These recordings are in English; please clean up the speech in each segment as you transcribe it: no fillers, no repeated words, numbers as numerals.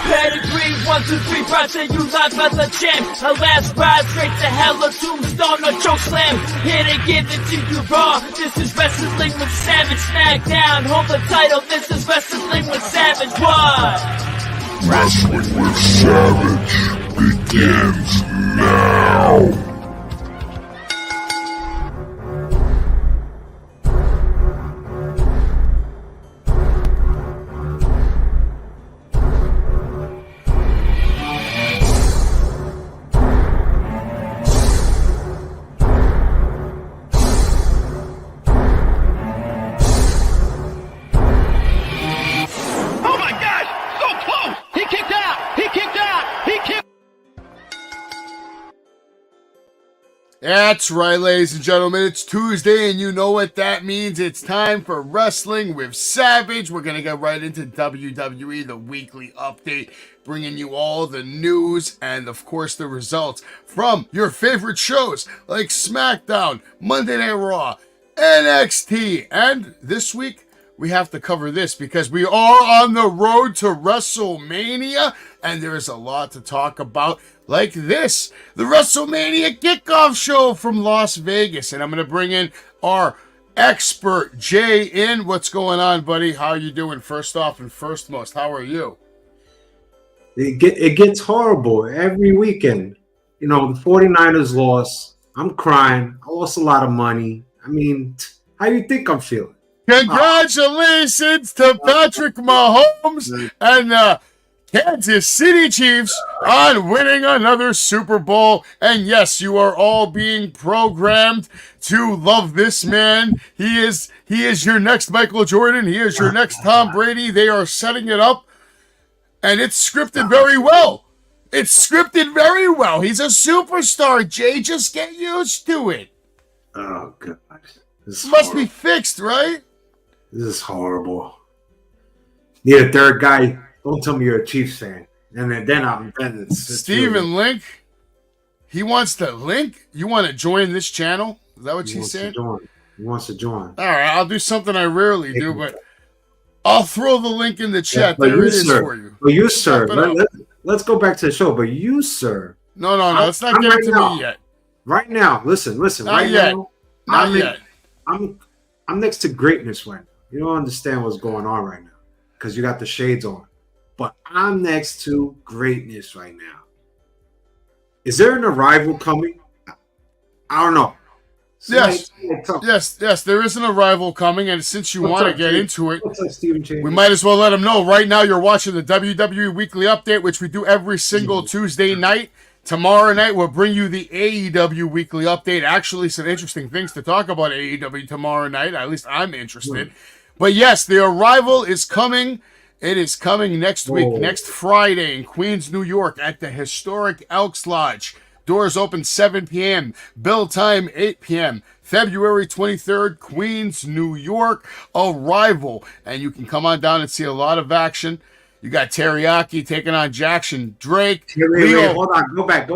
Pedigree, 1, 2, 3, brought to you live by the champ. Her last ride straight to hell, a tombstone, a choke slam. Here to give it to you raw. This is Wrestling with Savage. SmackDown, hold the title. This is Wrestling with Savage. What? Wrestling with Savage begins now. That's right, ladies and gentlemen. It's Tuesday, and you know what that means. It's time for Wrestling with Savage. We're going to get right into WWE, the weekly update, bringing you all the news and, of course, the results from your favorite shows like SmackDown, Monday Night Raw, NXT. And this week, we have to cover this because we are on the road to WrestleMania, and there is a lot to talk about. Like this, the WrestleMania kickoff show from Las Vegas. And I'm going to bring in our expert, Jay, in. What's going on, buddy? How are you doing? First off and firstmost, how are you? It gets horrible every weekend. You know, the 49ers lost. I'm crying. I lost a lot of money. I mean, how do you think I'm feeling? Congratulations to Patrick Mahomes and Kansas City Chiefs on winning another Super Bowl. And yes, you are all being programmed to love this man. He is your next Michael Jordan. He is your next Tom Brady. They are setting it up, and it's scripted very well. It's scripted very well. He's a superstar, Jay. Just get used to it. Oh, God. Must be fixed, right? This is horrible. Need a third guy. Don't tell me you're a Chiefs fan. And then it's Steven really... Link. He wants to link. You want to join this channel? Is that what he you wants said? He wants to join. All right, I'll do something I rarely do, but I'll throw the link in the chat. Yeah, there it is for you. But you, sir, let's go back to the show. But you, sir. No, let's not get into me yet. Right now, listen. Not yet. Not yet. I'm next to greatness right now. You don't understand what's going on right now because you got the shades on. But I'm next to greatness right now. Is there an arrival coming? I don't know. Yes, there is an arrival coming, and since you want to get into it, we might as well let them know. Right now, you're watching the WWE Weekly Update, which we do every single Tuesday night. Tomorrow night, we'll bring you the AEW Weekly Update. Actually, some interesting things to talk about AEW tomorrow night. At least I'm interested. But yes, the arrival is coming. It is coming next week, next Friday in Queens, New York at the historic Elks Lodge. Doors open 7 p.m. Bill time 8 p.m. February 23rd, Queens, New York. Arrival. And you can come on down and see a lot of action. You got Teriyaki taking on Jackson Drake. Wait, hold on. Go back.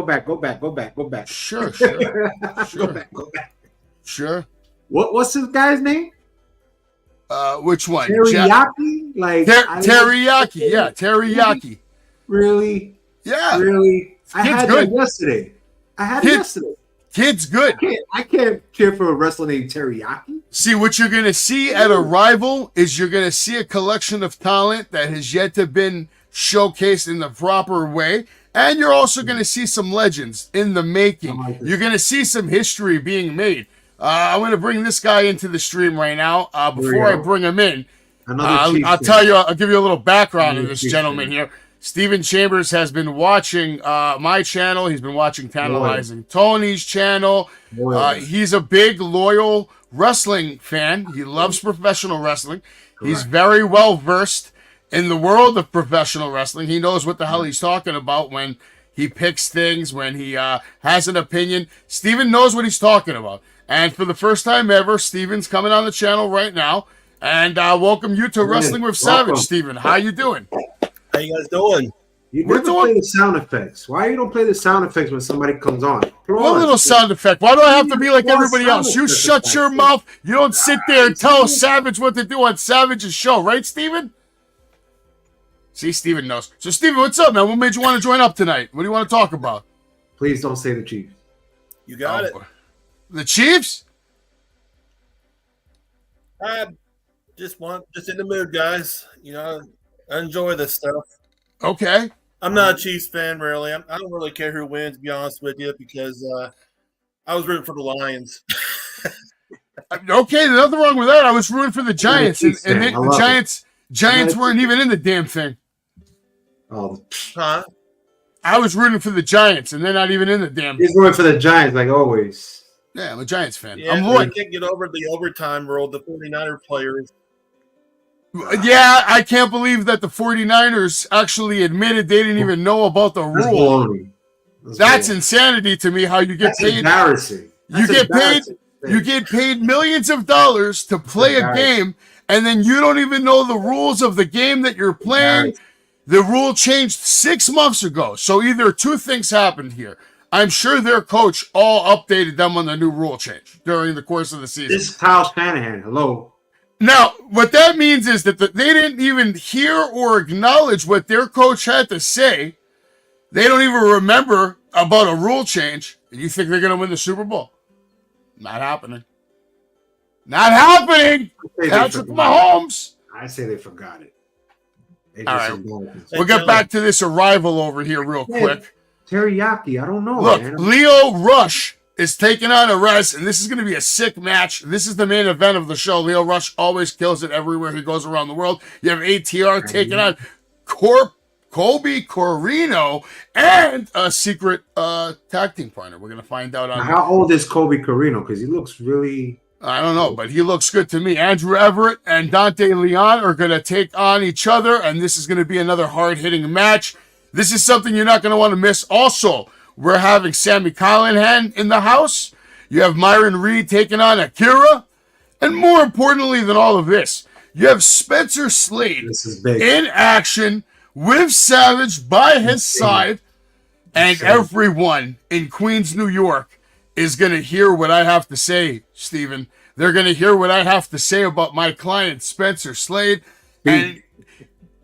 Sure. Go back. Sure. What's this guy's name? Which one? Teriyaki? Teriyaki. Yeah, teriyaki. Really? Yeah. Really? I had that yesterday. Kid's good. I can't care for a wrestler named Teriyaki. See, what you're going to see at Arrival is you're going to see a collection of talent that has yet to been showcased in the proper way. And you're also going to see some legends in the making. You're going to see some history being made. I'm going to bring this guy into the stream right now. Before I bring him in, I'll give you a little background on this gentleman here. Steven Chambers has been watching my channel. He's been watching Tantalizing Tony's channel. He's a big, loyal wrestling fan. He loves professional wrestling. Correct. He's very well versed in the world of professional wrestling. He knows what the hell he's talking about when he picks things, when he has an opinion. Steven knows what he's talking about. And for the first time ever, Steven's coming on the channel right now. And welcome you to Wrestling with Savage, Steven. How you doing? How you guys doing? You never play the sound effects. Why you don't play the sound effects when somebody comes on? What little sound effect? Why do I have to be like everybody else? You shut your mouth. You don't sit there and tell Savage what to do on Savage's show, right, Steven? See, Steven knows. So, Steven, what's up, man? What made you want to join up tonight? What do you want to talk about? Please don't say the Chiefs. You got it. The Chiefs? I just in the mood, guys. You know, I enjoy this stuff. Okay. I'm not a Chiefs fan, really. I don't really care who wins, to be honest with you, because I was rooting for the Lions. Okay, nothing wrong with that. I was rooting for the Giants, and the Giants weren't even in the damn thing. Oh, Huh? I was rooting for the Giants, and they're not even in the damn. He's rooting for the Giants, like always. Yeah, I'm a Giants fan. Yeah, I'm I loyal. can't get over the overtime rule. The 49er players. Yeah, I can't believe that the 49ers actually admitted they didn't even know about the That's rule. baloney. That's insanity to me. How you get That's paid? embarrassing. You That's get paid. embarrassing. You get paid millions of dollars to play a game, and then you don't even know the rules of the game that you're playing. The rule changed 6 months ago. So either two things happened here. I'm sure their coach all updated them on the new rule change during the course of the season. This is Kyle Shanahan. Hello. Now, what that means is that they didn't even hear or acknowledge what their coach had to say. They don't even remember about a rule change. And you think they're going to win the Super Bowl? Not happening. Not happening. Patrick Mahomes. I say they forgot it. All right. We'll get back to this arrival over here real quick. Teriyaki. I don't know. Look, man. Leo Rush is taking on Arez, and this is going to be a sick match. This is the main event of the show. Leo Rush always kills it everywhere he goes around the world. You have ATR taking on Colby Corino and a secret tag team partner. We're going to find out. Now, how old is Colby Corino? Because he looks really... I don't know, but he looks good to me. Andrew Everett and Dante Leon are going to take on each other, and this is going to be another hard-hitting match. This is something you're not going to want to miss. Also, we're having Sammy Callahan in the house. You have Myron Reed taking on Akira. And more importantly than all of this, you have Spencer Slade in action with Savage by his side. And everyone in Queens, New York is going to hear what I have to say, Steven. They're going to hear what I have to say about my client, Spencer Slade. And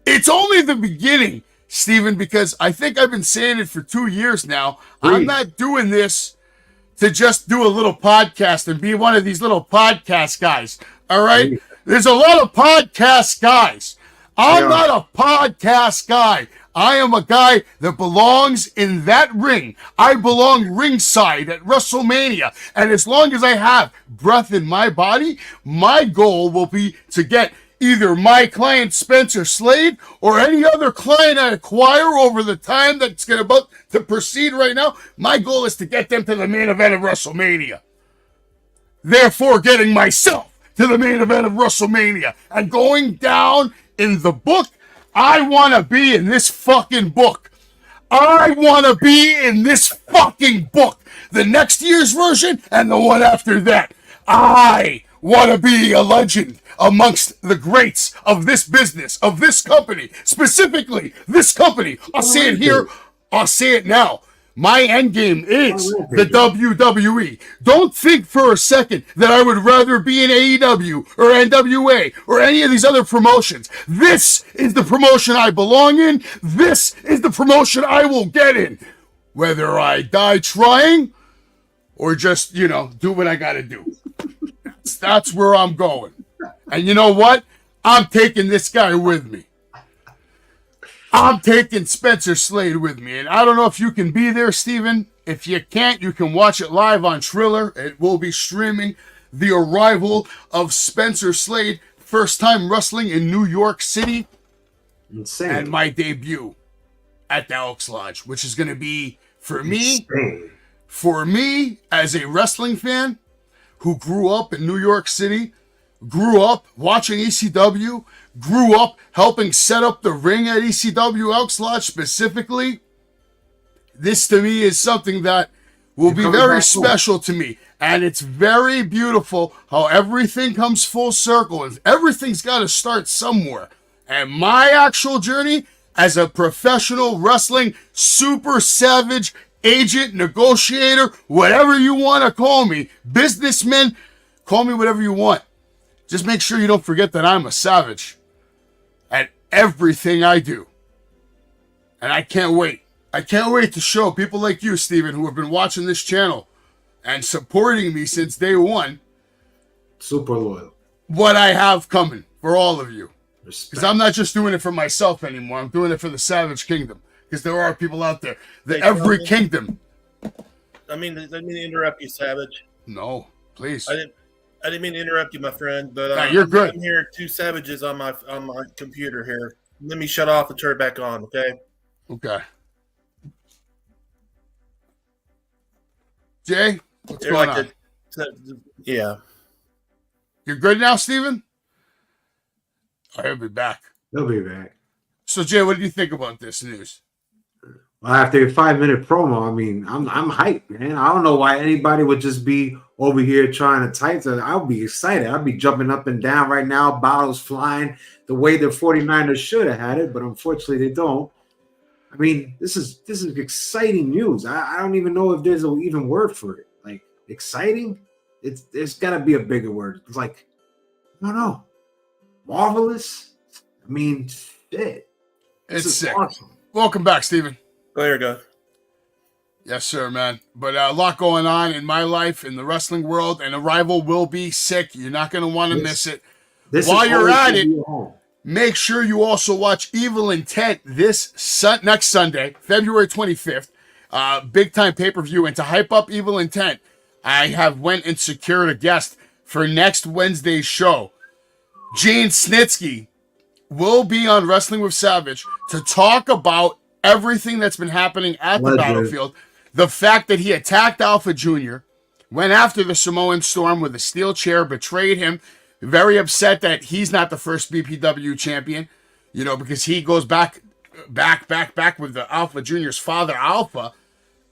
it's only the beginning, Steven, because I think I've been saying it for 2 years now. I'm not doing this to just do a little podcast and be one of these little podcast guys. All right? There's a lot of podcast guys. I'm not a podcast guy. I am a guy that belongs in that ring. I belong ringside at WrestleMania. And as long as I have breath in my body, my goal will be to get either my client Spencer Slade or any other client I acquire over the time that's about to proceed right now. My goal is to get them to the main event of WrestleMania. Therefore, getting myself to the main event of WrestleMania and going down in the book. I want to be in this fucking book. I want to be in this fucking book. The next year's version and the one after that. I want to be a legend amongst the greats of this business, of this company, specifically this company. I'll say it here. I'll say it now. My end game is the WWE. Don't think for a second that I would rather be in AEW or NWA or any of these other promotions. This is the promotion I belong in. This is the promotion I will get in. Whether I die trying or just, do what I got to do. That's where I'm going. And you know what? I'm taking this guy with me. I'm taking Spencer Slade with me. And I don't know if you can be there, Steven. If you can't, you can watch it live on Triller. It will be streaming the arrival of Spencer Slade. First time wrestling in New York City. Insane. And my debut at the Elks Lodge, which is going to be, for me as a wrestling fan who grew up in New York City, grew up watching ECW, grew up helping set up the ring at ECW Elks Lodge specifically. This to me is something that will be very special to me. And it's very beautiful how everything comes full circle. And everything's got to start somewhere. And my actual journey as a professional wrestling super savage agent, negotiator, whatever you want to call me, businessman, call me whatever you want. Just make sure you don't forget that I'm a savage at everything I do. And I can't wait. I can't wait to show people like you, Steven, who have been watching this channel and supporting me since day one. Super loyal. What I have coming for all of you. Respect. Because I'm not just doing it for myself anymore. I'm doing it for the Savage Kingdom. Because there are people out there. Every kingdom. I mean to interrupt you, Savage. No, please. I didn't mean to interrupt you, my friend. But No, you're good. I'm here, 2 savages on my computer here. Let me shut off and turn it back on, okay? Okay. Jay, what's They're going like on? Yeah. You're good now, Steven? I'll be back. He'll be back. So, Jay, what do you think about this news? Well, after a 5-minute promo, I mean, I'm hyped, man. I don't know why anybody would just be over here trying to type that. I'll be excited. I'll be jumping up and down right now, bottles flying the way the 49ers should have had it, but unfortunately they don't. I mean, this is exciting news. I don't even know if there's an even word for it. Like, exciting? There's got to be a bigger word. It's like, I don't know. Marvelous? I mean, shit. It's This is sick. awesome. Welcome back, Steven. Oh, there you go. Yes, sir, man. But a lot going on in my life, in the wrestling world, and Arrival will be sick. You're not going to want to miss it. While you're at it, make sure you also watch Evil Intent this next Sunday, February 25th. Big time pay-per-view. And to hype up Evil Intent, I have went and secured a guest for next Wednesday's show. Gene Snitsky will be on Wrestling with Savage to talk about everything that's been happening at the battlefield. The fact that he attacked Alpha Jr., went after the Samoan Storm with a steel chair, betrayed him. Very upset that he's not the first BPW champion, because he goes back with the Alpha Jr.'s father, Alpha.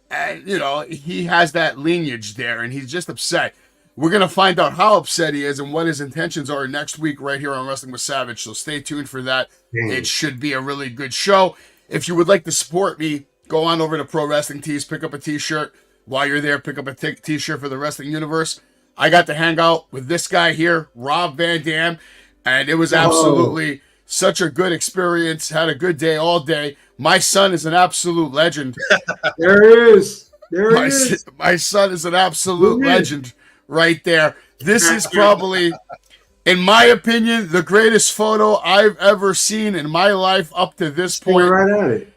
And, he has that lineage there, and he's just upset. We're going to find out how upset he is and what his intentions are next week right here on Wrestling with Savage. So stay tuned for that. It should be a really good show. If you would like to support me, go on over to Pro Wrestling Tees, pick up a t-shirt. While you're there, pick up a t-shirt for the Wrestling Universe. I got to hang out with this guy here, Rob Van Dam, and it was absolutely such a good experience. Had a good day all day. My son is an absolute legend. There he is. There he is. My son is an absolute legend right there. This is probably, in my opinion, the greatest photo I've ever seen in my life up to this point. Right at it.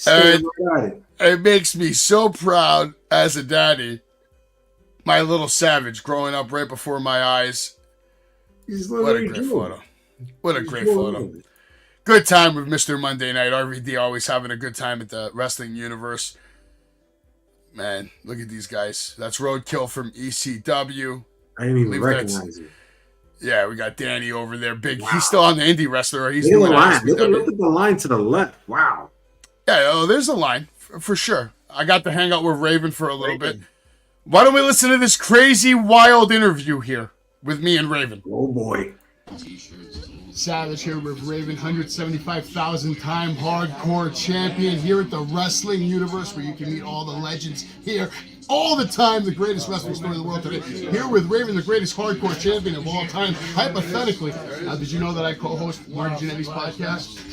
Right at it. It makes me so proud as a daddy. My little Savage growing up right before my eyes. What a great photo. What a great photo. Good time with Mr. Monday Night. RVD always having a good time at the Wrestling Universe. Man, look at these guys. That's Roadkill from ECW. I didn't even recognize it. Yeah, we got Danny over there. Big. Wow. He's still on the indie wrestler. He's doing the line. Look at the line to the left. Wow. Yeah, there's a line for sure. I got to hang out with Raven for a little bit. Why don't we listen to this crazy, wild interview here with me and Raven? Oh, boy. Savage here with Raven, 175,000-time hardcore champion here at the Wrestling Universe, where you can meet all the legends here all the time, the greatest wrestling story in the world today. Here with Raven, the greatest hardcore champion of all time. Hypothetically, did you know that I co-host Marty Jannetty's podcast?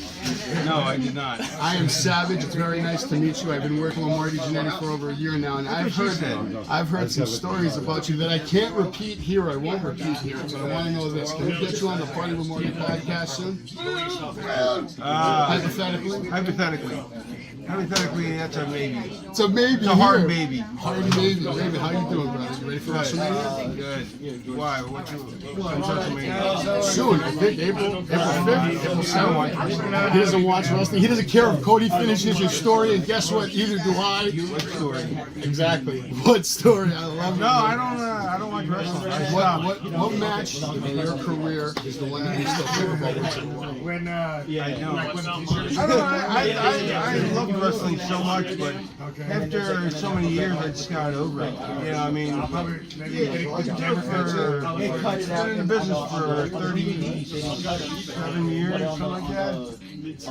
No, I did not. I am Savage. It's very nice to meet you. I've been working with Marty Jannetty for over a year now, and I've heard some stories about you that I can't repeat here. I won't repeat here, but I want to know this. Can we get you on the Party with Marty podcast soon? Hypothetically, that's a maybe. It's a maybe. It's a hard maybe. Hard maybe. Raven, how you doing, brother? You ready for WrestleMania? Good. Why? What's WrestleMania? Soon. I think April 5th, April 7th. He doesn't watch wrestling. He doesn't care if Cody finishes his story, and guess what? Either do I. What story? Exactly. What story? I love it. No, I don't watch wrestling. What match in your career is the one that you still think about? I love wrestling so much, but after so many years, I just got over it. I mean, I've been in the business for 37 years, something like that. And it's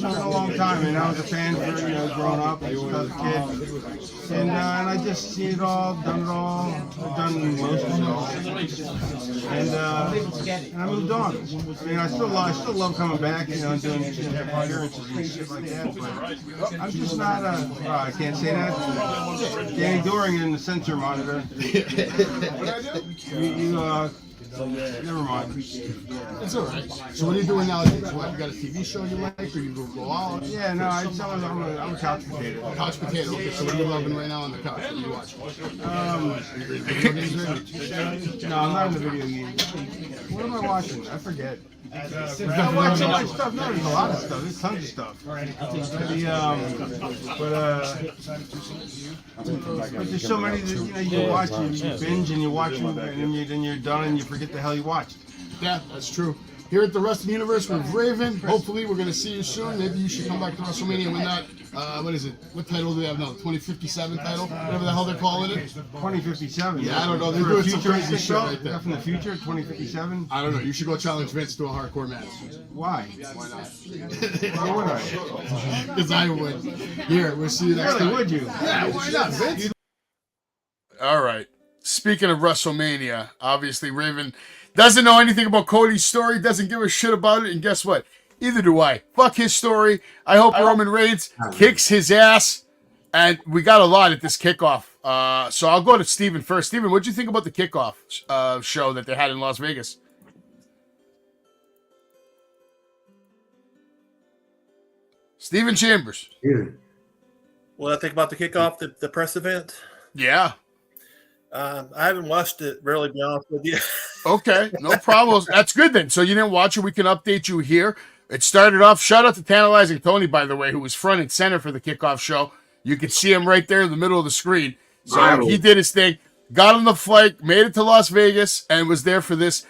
been a long time. And I was a fan for growing up as a kid. And I just seen it all, done it all. I've done most of it all, and I moved on. I mean, I still love coming back, you know, and doing appearances and shit like that. But I'm just not I can't say that. Danny Doring in the sensor monitor. Never mind. It's all right. So what are you doing nowadays? What, you got a TV show you like, or you go out? Yeah, no, I'm a couch potato. Couch potato. Okay, so what are you loving right now on the couch? What are you watching? No, I'm not in the video game. What am I watching? I forget. I watch so much stuff. No, there's a lot of stuff. There's tons of stuff. But there's so many that you know you watch, you binge and you watch them, and then you're done and you forget the hell you watched. Yeah, that's true. Here at the Wrestling Universe with Raven. Hopefully, we're going to see you soon. Maybe you should come back to WrestleMania when that, what is it? What title do they have now? 2057 title? Whatever the hell they're calling it? 2057? Yeah, I don't know. They're doing some crazy shit right there. From the future, 2057? I don't know. You should go challenge Vince to a hardcore match. Why? Why not? Why would I? Because I would. Here, we'll see you next time. Really, would you? Yeah, why not, Vince? All right. Speaking of WrestleMania, obviously Raven doesn't know anything about Cody's story, doesn't give a shit about it, and guess what? Either do I. Fuck his story. I hope Roman Reigns kicks his ass, and we got a lot at this kickoff. So I'll go to Steven first. Steven, what'd you think about the kickoff show that they had in Las Vegas? Steven Chambers. What I think about the kickoff, the press event? Yeah. I haven't watched it, really, to be honest with you. Okay, no problem. That's good then. So you didn't watch it. We can update you here. It started off. Shout out to Tantalizing Tony, by the way, who was front and center for the kickoff show. You could see him right there in the middle of the screen. So he did his thing, got on the flight, made it to Las Vegas, and was there for this,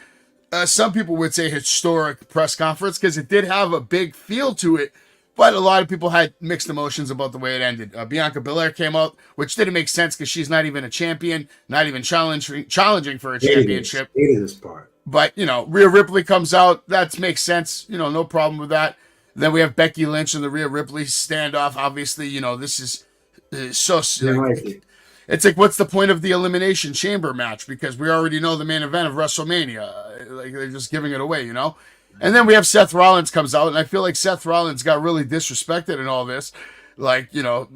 some people would say, historic press conference, because it did have a big feel to it. But a lot of people had mixed emotions about the way it ended. Bianca Belair came out, which didn't make sense because she's not even a champion, not even challenging for a championship. Hated this part. But, you know, Rhea Ripley comes out. That makes sense. You know, no problem with that. Then we have Becky Lynch and the Rhea Ripley standoff. Obviously, you know, this is so... It's like, what's the point of the Elimination Chamber match? Because we already know the main event of WrestleMania. Like, they're just giving it away, you know? And then we have Seth Rollins comes out, and I feel like Seth Rollins got really disrespected in all this. Like, you know,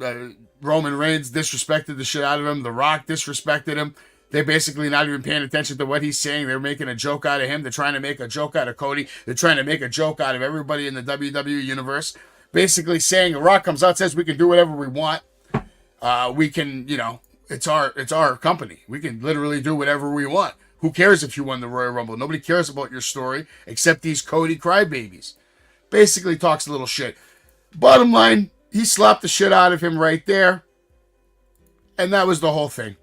Roman Reigns disrespected the shit out of him. The Rock disrespected him. They're basically not even paying attention to what he's saying. They're making a joke out of him. They're trying to make a joke out of Cody. They're trying to make a joke out of everybody in the WWE universe. Basically saying The Rock comes out, says we can do whatever we want. We can, you know, it's our company. We can literally do whatever we want. Who cares if you won the Royal Rumble? Nobody cares about your story except these Cody crybabies. Basically talks a little shit. Bottom line, he slapped the shit out of him right there. And that was the whole thing.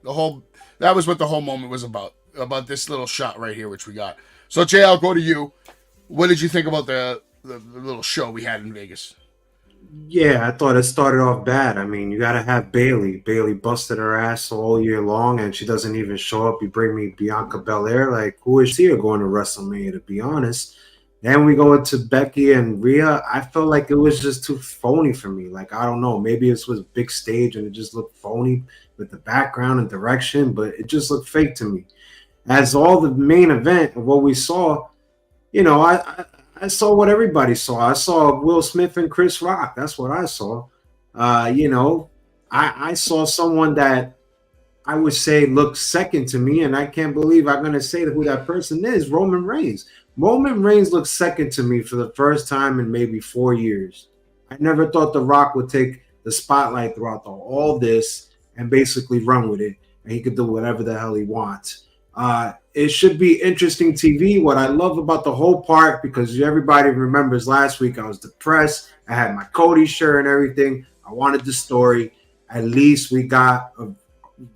That was what the whole moment was about this little shot right here, which we got. So, Jay, I'll go to you. What did you think about the little show we had in Vegas? Yeah, I thought it started off bad. I mean, you got to have Bayley. Bayley busted her ass all year long, and she doesn't even show up. You bring me Bianca Belair. Like, who is she going to WrestleMania, to be honest? Then we go into Becky and Rhea. I felt like it was just too phony for me. Like, I don't know. Maybe this was a big stage, and it just looked phony with the background and direction, but it just looked fake to me. As all the main event of what we saw, you know, I saw what everybody saw. I saw Will Smith and Chris Rock. That's what I saw. You know, I saw someone that I would say looks second to me, and I can't believe I'm going to say who that person is, Roman Reigns. Roman Reigns looks second to me for the first time in maybe 4 years. I never thought The Rock would take the spotlight throughout all this and basically run with it, and he could do whatever the hell he wants. It should be interesting TV. What I love about the whole part, because everybody remembers last week I was depressed. I had my Cody shirt and everything. I wanted the story. At least we got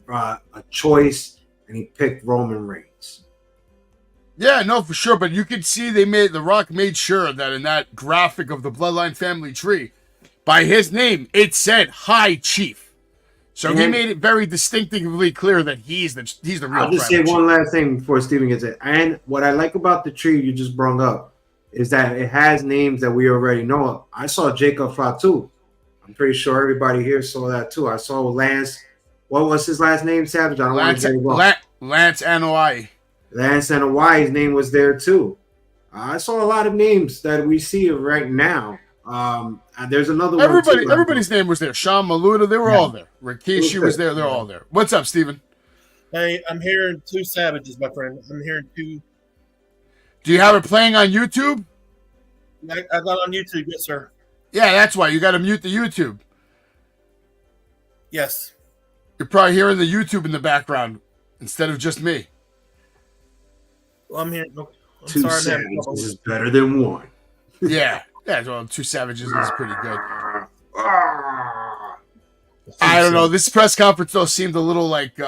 a choice, and he picked Roman Reigns. Yeah, no, for sure. But you could see The Rock made sure that in that graphic of the Bloodline family tree, by his name, it said High Chief. So he made it very distinctively clear that he's the real. I'll just say one last thing before Steven gets it. And what I like about the tree you just brought up is that it has names that we already know. I saw Jacob Fatu. I'm pretty sure everybody here saw that too. I saw Lance. What was his last name, Savage? I don't want to say it wrong. Lance Anoa'i. Lance Anoa'i's name was there too. I saw a lot of names that we see right now. There's another one. Everybody's name was there. Sean Maluda, they were all there. Rikishi was there. They're all there. What's up, Steven? Hey, I'm hearing two savages, my friend. I'm hearing two. Do you have it playing on YouTube? I got on YouTube, yes, sir. Yeah, that's why. You got to mute the YouTube. Yes. You're probably hearing the YouTube in the background instead of just me. Well, I'm hearing. Two savages is better than one. Yeah. Yeah, well, Two Savages is pretty good. I don't know. This press conference, though, seemed a little like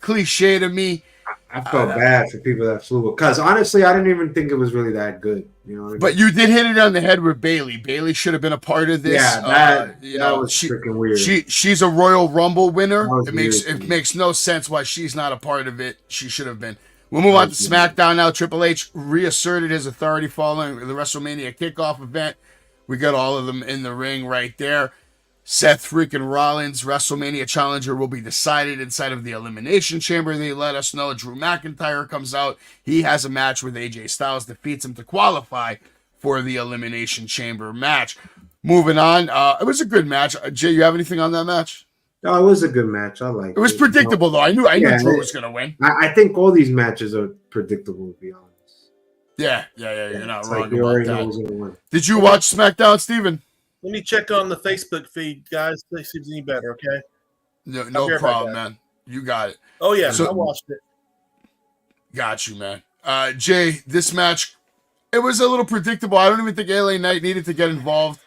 cliche to me. I felt bad for people that flew because honestly, I didn't even think it was really that good. You know what I mean? But you did hit it on the head with Bailey. Bailey should have been a part of this. Yeah, that was freaking weird. She's a Royal Rumble winner. It makes no sense why she's not a part of it. She should have been. We'll move on to SmackDown now. Triple H reasserted his authority following the WrestleMania kickoff event. We got all of them in the ring right there. Seth freaking Rollins, WrestleMania challenger, will be decided inside of the Elimination Chamber. They let us know. Drew McIntyre comes out. He has a match with AJ Styles, defeats him to qualify for the Elimination Chamber match. Moving on, it was a good match. Jay, you have anything on that match? No, it was a good match. I liked it. It was predictable, though. I knew Drew was going to win. I think all these matches are predictable, to be honest. Yeah. You're not it's wrong like you already know about who's that. gonna win. Did you watch SmackDown, Steven? Let me check on the Facebook feed, guys. See if it's any better, okay? No problem, man. You got it. Oh, yeah. So- I watched it. Got you, man. Jay, this match, it was a little predictable. I don't even think LA Knight needed to get involved.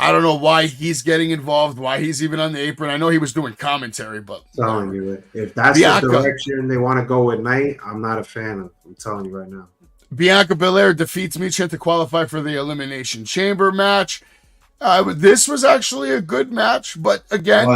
I don't know why he's getting involved, why he's even on the apron. I know he was doing commentary, but I'm telling you, if that's Bianca, the direction they want to go at Knight, I'm not a fan of. I'm telling you right now. Bianca Belair defeats Michin to qualify for the Elimination Chamber match. This was actually a good match, but again,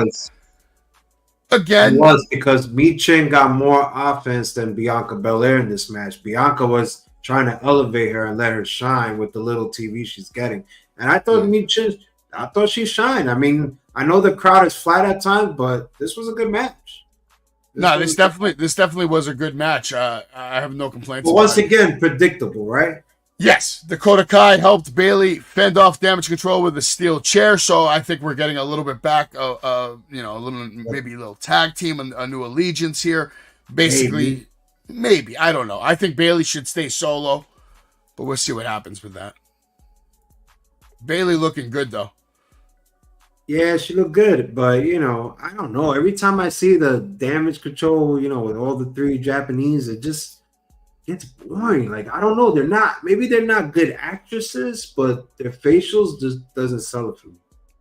it was because Michin got more offense than Bianca Belair in this match. Bianca was trying to elevate her and let her shine with the little TV she's getting, and I thought Michin. I thought she shined. I mean, I know the crowd is flat at times, but this was a good match. This definitely was a good match. I have no complaints. But once again, predictable, right? Yes, Dakota Kai helped Bailey fend off Damage Control with a steel chair, so I think we're getting a little bit back, maybe a little tag team, a new allegiance here. Basically, maybe I don't know. I think Bailey should stay solo, but we'll see what happens with that. Bailey looking good though. Yeah, she looked good, but I don't know. Every time I see the Damage Control, with all the three Japanese, it just gets boring. Like, I don't know. Maybe they're not good actresses, but their facials just doesn't sell it for me.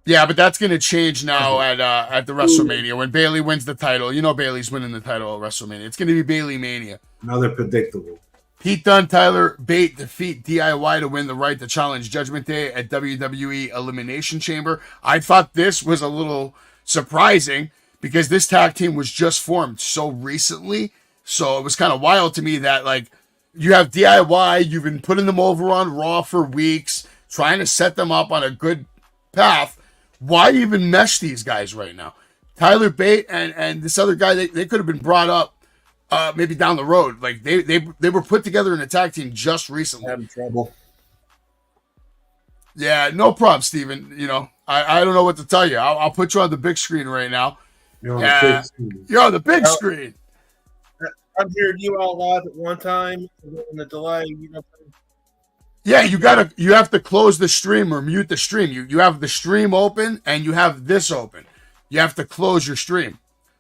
Yeah, but that's going to change now at the WrestleMania when Bailey wins the title. You know Bailey's winning the title at WrestleMania. It's going to be Bailey Mania. Another predictable. Pete Dunne, Tyler Bate defeat DIY to win the right to challenge Judgment Day at WWE Elimination Chamber. I thought this was a little surprising because this tag team was just formed so recently. So it was kind of wild to me that, like, you have DIY, you've been putting them over on Raw for weeks, trying to set them up on a good path. Why even mesh these guys right now? Tyler Bate and this other guy, they could have been brought up maybe down the road. Like, they were put together in a tag team just recently. Having trouble. Yeah, no problem, Steven. I don't know what to tell you. I'll put you on the big screen right now. You're on the big screen. You're on the big screen. I'm hearing you all live at one time, and then the delay, Yeah, you have to close the stream or mute the stream. You have the stream open and you have this open. You have to close your stream.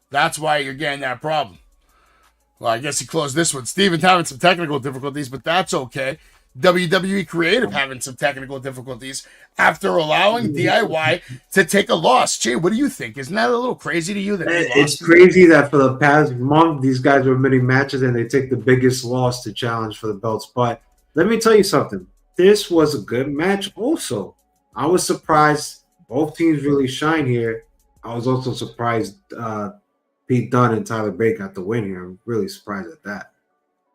That's why you're getting that problem. Well, I guess he closed this one. Steven's having some technical difficulties, but that's okay. WWE Creative having some technical difficulties after allowing DIY to take a loss. Jay, what do you think? Isn't that a little crazy to you? It's crazy that for the past month, these guys were winning matches and they take the biggest loss to challenge for the belts. But let me tell you something. This was a good match also. I was surprised both teams really shine here. I was also surprised Pete Dunne and Tyler Bate got the win here. I'm really surprised at that.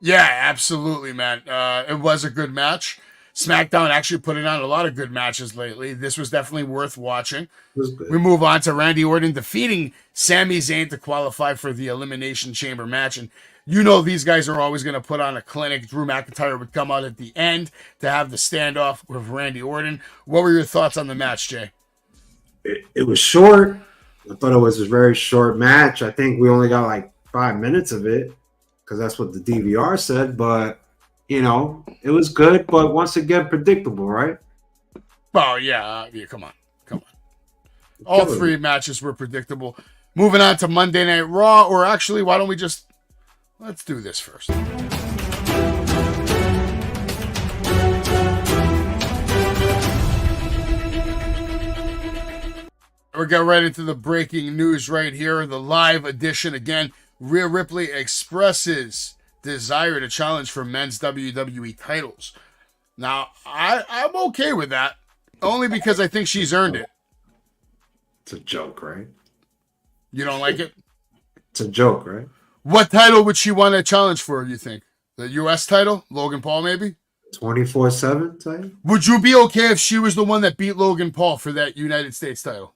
Yeah, absolutely, man. It was a good match. SmackDown actually putting on a lot of good matches lately. This was definitely worth watching. It was good. We move on to Randy Orton defeating Sami Zayn to qualify for the Elimination Chamber match. And you know these guys are always going to put on a clinic. Drew McIntyre would come out at the end to have the standoff with Randy Orton. What were your thoughts on the match, Jay? It was short. I thought it was a very short match. I think we only got like 5 minutes of it because that's what the DVR said. But, you know, it was good, but once again, predictable, right? Oh, yeah. Come on. All three matches were predictable. Moving on to Monday Night Raw, or actually, why don't we just... Let's do this first. We're going right into the breaking news right here, the live edition. Again, Rhea Ripley expresses desire to challenge for men's WWE titles. Now, I'm okay with that, only because I think she's earned it. It's a joke, right? You don't like it? It's a joke, right? What title would she want to challenge for, you think? The U.S. title? Logan Paul, maybe? 24/7 title? Would you be okay if she was the one that beat Logan Paul for that United States title?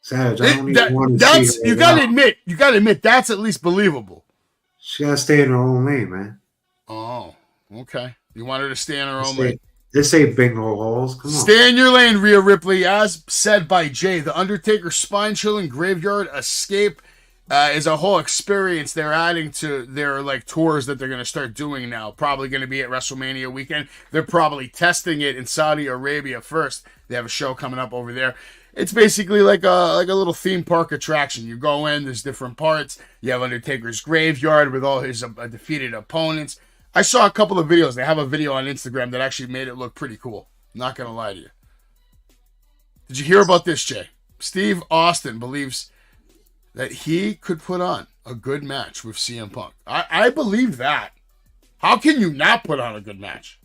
Savage, I don't even want to see her. You gotta admit, that's at least believable. She gotta stay in her own lane, man. Oh, okay. You want her to stay in her own lane. This ain't bingo holes. Come on. Stay in your lane, Rhea Ripley. As said by Jay, the Undertaker spine-chilling graveyard escape is a whole experience they're adding to their tours that they're going to start doing now. Probably going to be at WrestleMania weekend. They're probably testing it in Saudi Arabia first. They have a show coming up over there. It's basically like a little theme park attraction. You go in, there's different parts. You have Undertaker's graveyard with all his defeated opponents. I saw a couple of videos. They have a video on Instagram that actually made it look pretty cool. Not going to lie to you. Did you hear about this, Jay? Steve Austin believes that he could put on a good match with CM Punk. I believe that. How can you not put on a good match?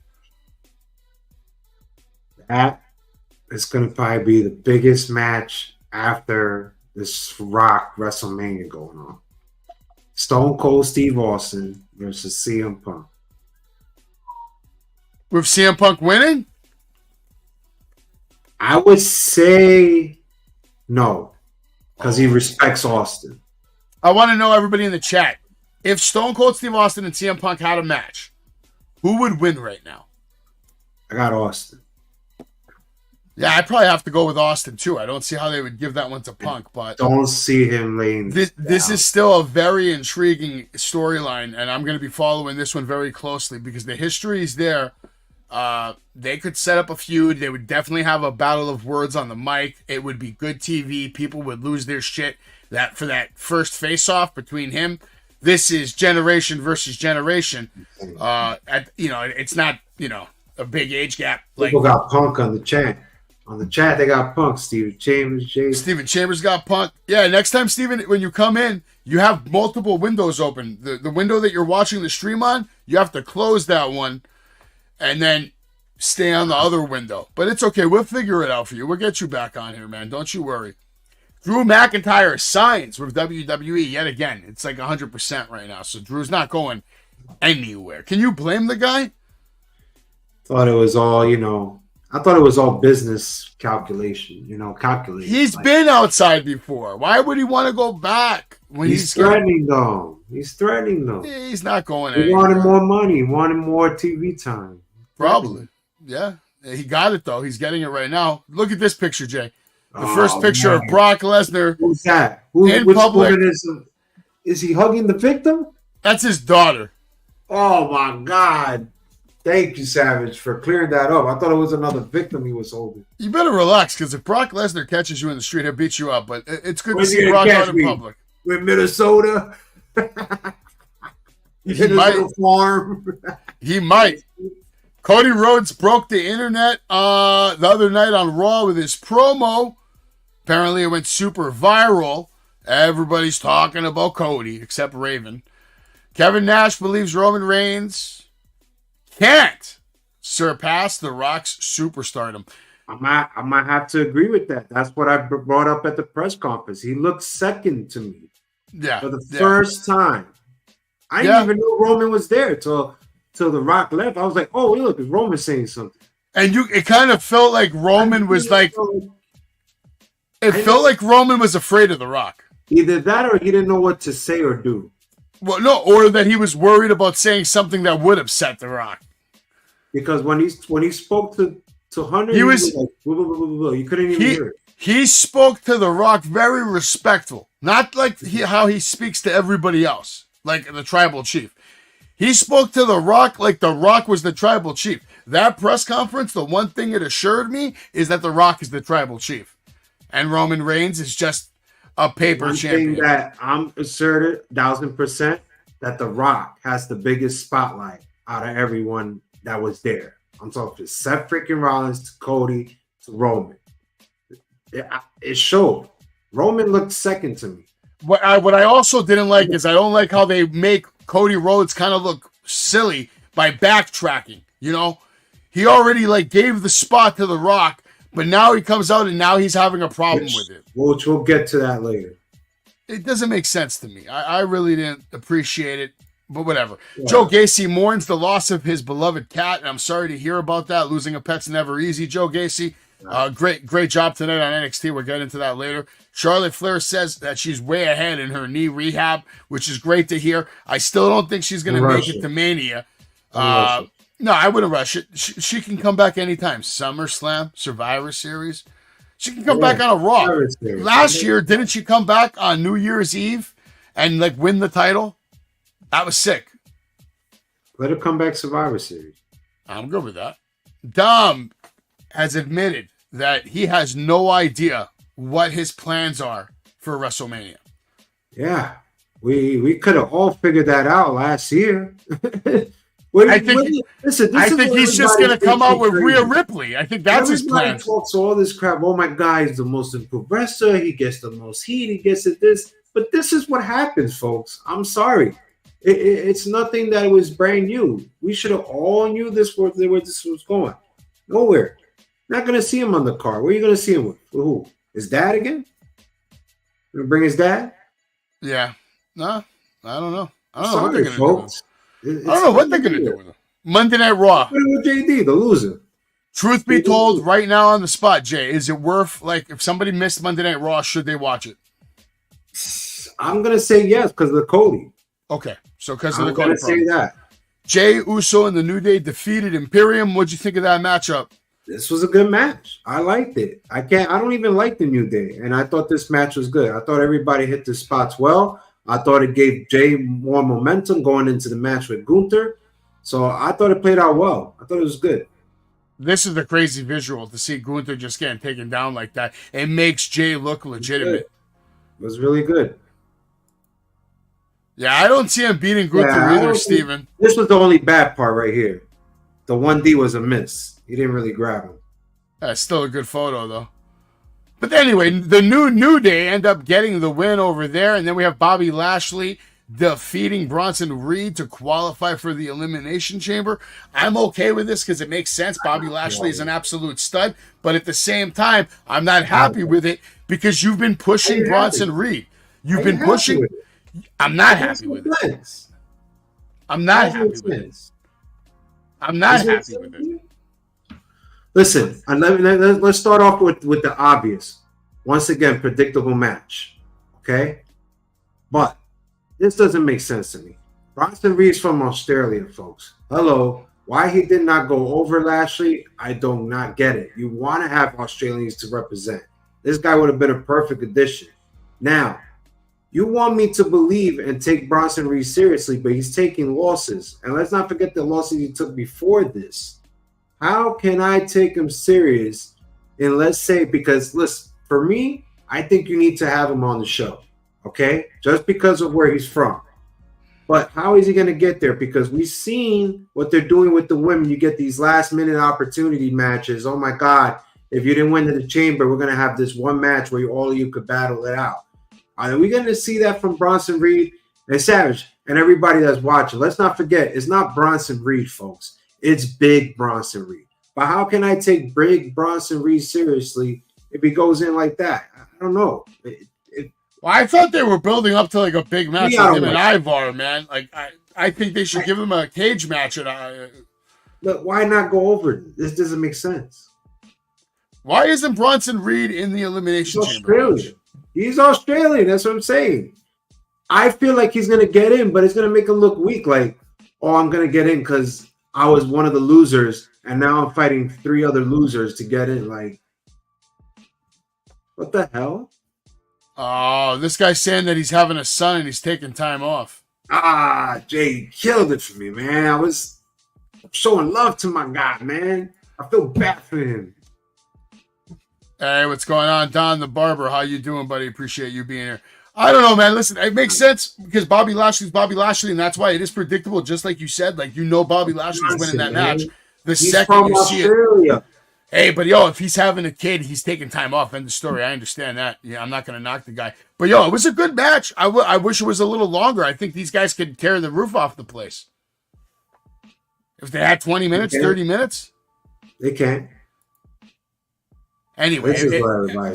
That is going to probably be the biggest match after this Rock WrestleMania going on. Stone Cold Steve Austin versus CM Punk. With CM Punk winning? I would say no, because he respects Austin. I want to know, everybody in the chat, if Stone Cold Steve Austin and CM Punk had a match, who would win right now? I got Austin. Yeah, I'd probably have to go with Austin, too. I don't see how they would give that one to Punk, but... Don't see him laying This is still a very intriguing storyline, and I'm going to be following this one very closely, because the history is there. They could set up a feud. They would definitely have a battle of words on the mic. It would be good TV. People would lose their shit for that first face-off between him. This is generation versus generation. It's not, a big age gap. People got Punk on the chat. On the chat, they got Punk. Steven Chambers got Punk. Yeah, next time, Steven, when you come in, you have multiple windows open. The window that you're watching the stream on, you have to close that one and then stay on the other window. But it's okay. We'll figure it out for you. We'll get you back on here, man. Don't you worry. Drew McIntyre signs with WWE yet again. It's like 100% right now. So Drew's not going anywhere. Can you blame the guy? Thought it was all, I thought it was all business calculation, calculating. He's been outside before. Why would he want to go back? When he's threatening them. He's not going anywhere. He wanted more money. He wanted more TV time. Probably. Yeah. He got it, though. He's getting it right now. Look at this picture, Jay. The first picture of Brock Lesnar. Who's that? In public. Is he hugging the victim? That's his daughter. Oh, my God. Thank you, Savage, for clearing that up. I thought it was another victim he was holding. You better relax, because if Brock Lesnar catches you in the street, he'll beat you up. But it's good to see Brock out in public. With Minnesota? He might. Farm. He might. Cody Rhodes broke the internet the other night on Raw with his promo. Apparently, it went super viral. Everybody's talking about Cody, except Raven. Kevin Nash believes Roman Reigns can't surpass The Rock's superstardom. I might have to agree with that. That's what I brought up at the press conference. He looked second to me. Yeah. For the first time. I didn't even know Roman was there till till The Rock left, I was like, oh, look, is Roman saying something? And it kind of felt like Roman was like, it felt like Roman was afraid of The Rock. Either that or he didn't know what to say or do. Well, no, or that he was worried about saying something that would upset The Rock. Because when he spoke to Hunter, he was like, blah, blah, blah, blah, blah. You couldn't even hear it. He spoke to The Rock very respectful, not like how he speaks to everybody else, like the tribal chief. He spoke to The Rock like The Rock was the tribal chief. That press conference, the one thing it assured me is that The Rock is the tribal chief, and Roman Reigns is just a paper champion. Thing that I'm asserted 1,000% that The Rock has the biggest spotlight out of everyone that was there. I'm talking to Seth freaking Rollins, to Cody, to Roman. It showed. Roman looked second to me. What I also didn't like is I don't like how they make Cody Rhodes kind of look silly by backtracking. You know, he already like gave the spot to The Rock, but now he comes out and now he's having a problem with it. Which we'll get to that later. It doesn't make sense to me. I really didn't appreciate it, but whatever. Yeah. Joe Gacy mourns the loss of his beloved cat, and I'm sorry to hear about that. Losing a pet's never easy, Joe Gacy. Great job tonight on NXT. We'll get into that later. Charlotte Flair says that she's way ahead in her knee rehab, which is great to hear. I still don't think she's going to make it to Mania. No, I wouldn't rush it. She can come back anytime. SummerSlam, Survivor Series. She can come back on a Raw. Last year, didn't she come back on New Year's Eve and like win the title? That was sick. Let her come back Survivor Series. I'm good with that. Dom has admitted that he has no idea what his plans are for WrestleMania. Yeah, we could have all figured that out last year. I think he's just going to come out with Rhea Ripley. I think that's his plan. Everybody talks all this crap. Oh, my guy is the most improved wrestler. He gets the most heat. He gets it this. But this is what happens, folks. I'm sorry. It's nothing that was brand new. We should have all knew this where this was going. Nowhere. Not going to see him on the card. Where are you going to see him with? Who? His dad again? Going to bring his dad? Yeah. No, I don't know. I don't know what they're going to do with him. I don't know what they're going to do with him. Monday Night Raw. With JD, the loser. Truth be told, right now on the spot, Jay, is it worth, like, if somebody missed Monday Night Raw, should they watch it? I'm going to say yes because of the Cody. Okay. So because of the Cody problem. I'm going to say that. Jay Uso and the New Day defeated Imperium. What'd you think of that matchup? This was a good match. I liked it. I don't even like the New Day. And I thought this match was good. I thought everybody hit the spots well. I thought it gave Jay more momentum going into the match with Gunther. So I thought it played out well. I thought it was good. This is the crazy visual to see Gunther just getting taken down like that. It makes Jay look legitimate. It was really good. Yeah, I don't see him beating Gunther either, Steven. This was the only bad part right here. The 1D was a miss. He didn't really grab him. That's still a good photo, though. But anyway, the New Day end up getting the win over there. And then we have Bobby Lashley defeating Bronson Reed to qualify for the Elimination Chamber. I'm okay with this because it makes sense. Bobby Lashley is an absolute stud. But at the same time, I'm not happy with it because you've been pushing Bronson Reed. You've been pushing. I'm not happy with it. I'm not happy with it. I'm not happy with it. Listen, let's start off with the obvious. Once again, predictable match. Okay? But this doesn't make sense to me. Bronson Reed's from Australia, folks. Hello. Why he did not go over Lashley, I do not get it. You want to have Australians to represent. This guy would have been a perfect addition. Now, you want me to believe and take Bronson Reed seriously, but he's taking losses. And let's not forget the losses he took before this. How can I take him serious? And let's say, because listen, for me, I think you need to have him on the show, okay? Just because of where he's from. But how is he going to get there? Because we've seen what they're doing with the women. You get these last-minute opportunity matches. Oh, my God. If you didn't win the chamber, we're going to have this one match where all of you could battle it out. Are we going to see that from Bronson Reed and Savage and everybody that's watching? Let's not forget, it's not Bronson Reed, folks. It's big Bronson Reed. But how can I take big Bronson Reed seriously if he goes in like that? I don't know. Well, I thought they were building up to like a big match Yeah, with him and Ivar, man. Like I think they should give him a cage match. Look, why not go over it? This doesn't make sense. Why isn't Bronson Reed in the Elimination He's Chamber? Australian. He's Australian. That's what I'm saying. I feel like he's gonna get in, but it's gonna make him look weak. Like, oh, I'm gonna get in because I was one of the losers, and now I'm fighting 3 other losers to get in. Like, what the hell? Oh, this guy's saying that he's having a son and he's taking time off. Ah, Jay killed it for me, man. I was showing love to my guy, man. I feel bad for him. Hey, what's going on? Don the Barber, how you doing, buddy? Appreciate you being here. I don't know, man. Listen, it makes sense because Bobby Lashley's Bobby Lashley, and that's why it is predictable, just like you said. Like, Bobby Lashley's winning that match. He's second you see it. Hey, but if he's having a kid, he's taking time off. End of story. I understand that. Yeah, I'm not going to knock the guy. But, it was a good match. I wish it was a little longer. I think these guys could tear the roof off the place. If they had 20 minutes, 30 minutes. They can. Anyway,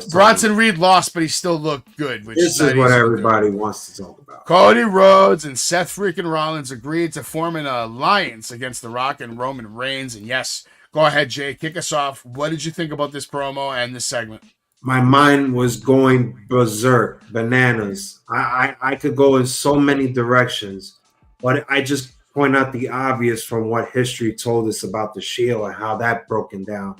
Bronson Reed lost, but he still looked good. This is what everybody wants to talk about. Cody Rhodes and Seth freaking Rollins agreed to form an alliance against The Rock and Roman Reigns. And yes, go ahead, Jay. Kick us off. What did you think about this promo and this segment? My mind was going berserk, bananas. I could go in so many directions, but I just point out the obvious from what history told us about the Shield and how that broken down.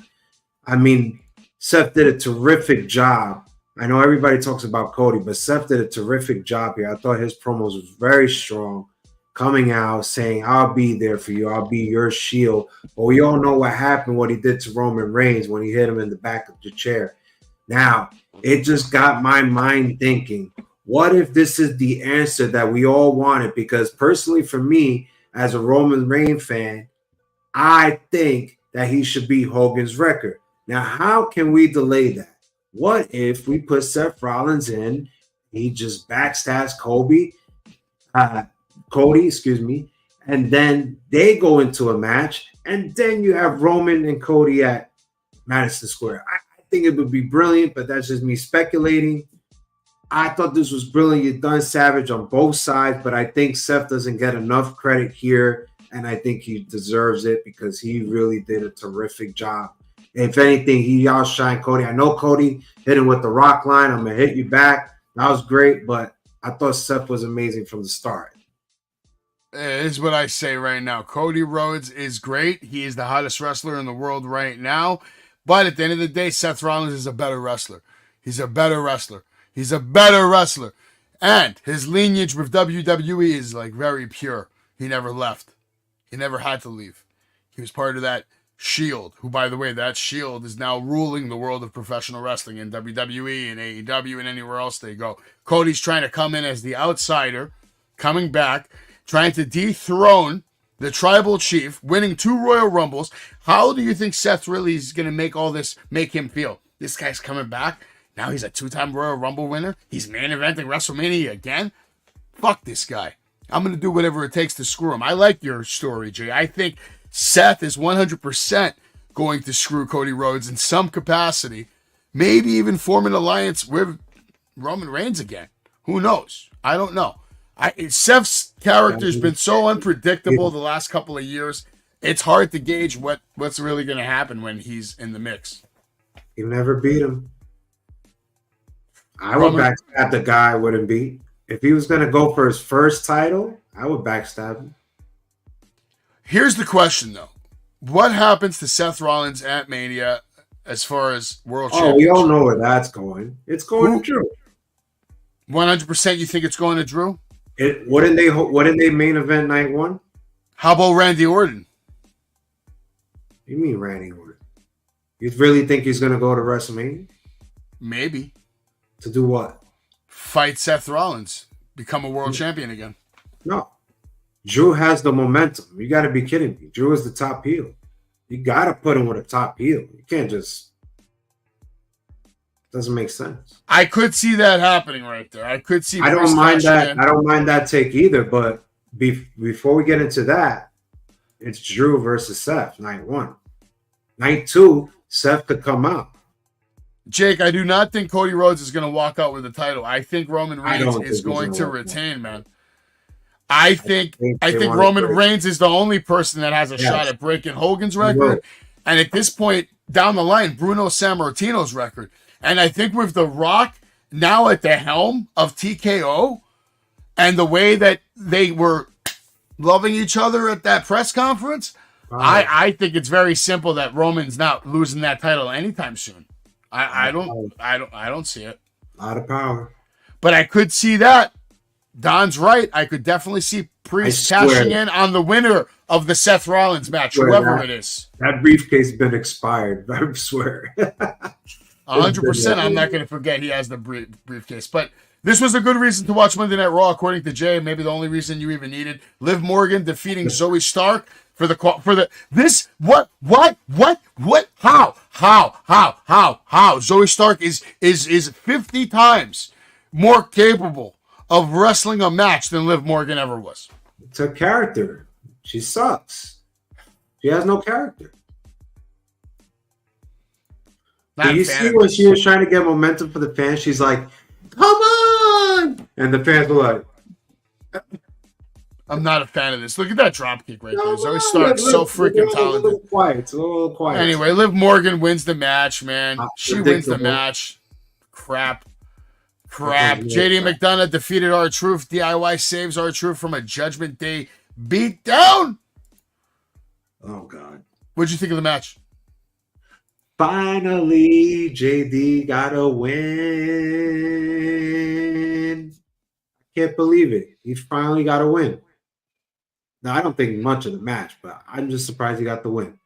I mean, Seth did a terrific job. I know everybody talks about Cody, but Seth did a terrific job here. I thought his promos was very strong, coming out saying, I'll be there for you. I'll be your shield. But we all know what happened, what he did to Roman Reigns when he hit him in the back of the chair. Now, it just got my mind thinking, what if this is the answer that we all wanted? Because personally, for me, as a Roman Reigns fan, I think that he should beat Hogan's record. Now, how can we delay that? What if we put Seth Rollins in, he just backstabs Cody, and then they go into a match, and then you have Roman and Cody at Madison Square. I think it would be brilliant, but that's just me speculating. I thought this was brilliant. You've done Savage on both sides, but I think Seth doesn't get enough credit here, and I think he deserves it because he really did a terrific job. If anything, he outshined Cody. I know Cody hit him with the rock line. I'm going to hit you back. That was great, but I thought Seth was amazing from the start. This is what I say right now. Cody Rhodes is great. He is the hottest wrestler in the world right now. But at the end of the day, Seth Rollins is a better wrestler. He's a better wrestler. He's a better wrestler. And his lineage with WWE is like very pure. He never left. He never had to leave. He was part of that Shield, who, by the way, that Shield is now ruling the world of professional wrestling in WWE and AEW and anywhere else they go. Cody's trying to come in as the outsider, coming back, trying to dethrone the tribal chief, winning 2 Royal Rumbles. How do you think Seth really is going to make him feel? This guy's coming back. Now he's a 2-time Royal Rumble winner. He's main eventing WrestleMania again. Fuck this guy. I'm going to do whatever it takes to screw him. I like your story, Jay. I think Seth is 100% going to screw Cody Rhodes in some capacity. Maybe even form an alliance with Roman Reigns again. Who knows? I don't know. Seth's character's been so unpredictable the last couple of years. It's hard to gauge what's really going to happen when he's in the mix. You never beat him. I would backstab the guy I wouldn't beat. If he was going to go for his first title, I would backstab him. Here's the question, though. What happens to Seth Rollins at Mania as far as world championship? Oh, we all know where that's going. It's going to Drew. 100% you think it's going to Drew? Wouldn't they main event night 1? How about Randy Orton? You mean Randy Orton? You really think he's going to go to WrestleMania? Maybe. To do what? Fight Seth Rollins. Become a world champion again. No. Drew has the momentum. You got to be kidding me. Drew is the top heel. You got to put him with a top heel. You can't just... Doesn't make sense. I could see that happening right there. I could see... I don't mind that take either, but before we get into that, it's Drew versus Seth, night 1. Night 2, Seth could come out. Jake, I do not think Cody Rhodes is going to walk out with the title. I think Roman Reigns don't is think going he's to gonna walk retain, man. I think they wanna Roman break. Reigns is the only person that has a Yes. shot at breaking Hogan's He will. record. And at this point, down the line, Bruno Sammartino's record. And I think with The Rock now at the helm of TKO and the way that they were loving each other at that press conference, I think it's very simple that Roman's not losing that title anytime soon. I don't see it. A lot of power. But I could see that. Don's right. I could definitely see Priest cashing in on the winner of the Seth Rollins match, whoever it is. That briefcase has been expired, I swear. 100%. I'm not going to forget he has the briefcase. But this was a good reason to watch Monday Night Raw, according to Jay. Maybe the only reason you even needed. Liv Morgan defeating Zoe Stark for the this what how Zoe Stark is 50 times more capable of wrestling a match than Liv Morgan ever was. It's her character. She sucks. She has no character. Did you see when she was trying to get momentum for the fans? She's like, "Come on!" And the fans were like, I'm not a fan of this. Look at that drop kick right there. Zoe Stark's so freaking talented. It's a little quiet. Anyway, Liv Morgan wins the match, man. She wins the match. Crap. JD McDonough defeated R-Truth. DIY saves R-Truth from a Judgment Day beatdown. Oh, God. What'd you think of the match? Finally, JD got a win. I can't believe it. He finally got a win. Now, I don't think much of the match, but I'm just surprised he got the win.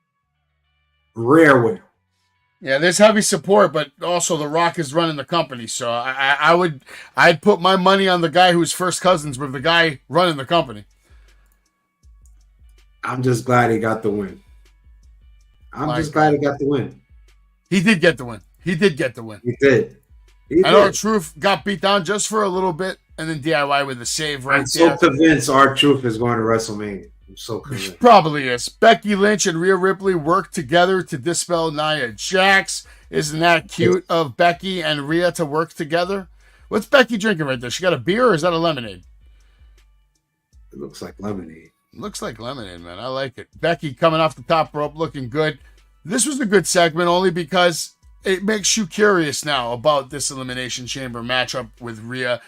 Rare win. Yeah, there's heavy support, but also The Rock is running the company, so I'd put my money on the guy who's first cousins with the guy running the company. I'm just glad he got the win. I'm just glad he got the win. He did get the win. He did. And R-Truth got beat down just for a little bit, and then DIY with the save right there. I'm so convinced R-Truth is going to WrestleMania. I'm so convinced. Probably is. Becky Lynch and Rhea Ripley work together to dispel Nia Jax. Isn't that cute of Becky and Rhea to work together? What's Becky drinking right there? She got a beer or is that a lemonade? It looks like lemonade. Looks like lemonade, man. I like it. Becky coming off the top rope looking good. This was a good segment only because it makes you curious now about this Elimination Chamber matchup with Rhea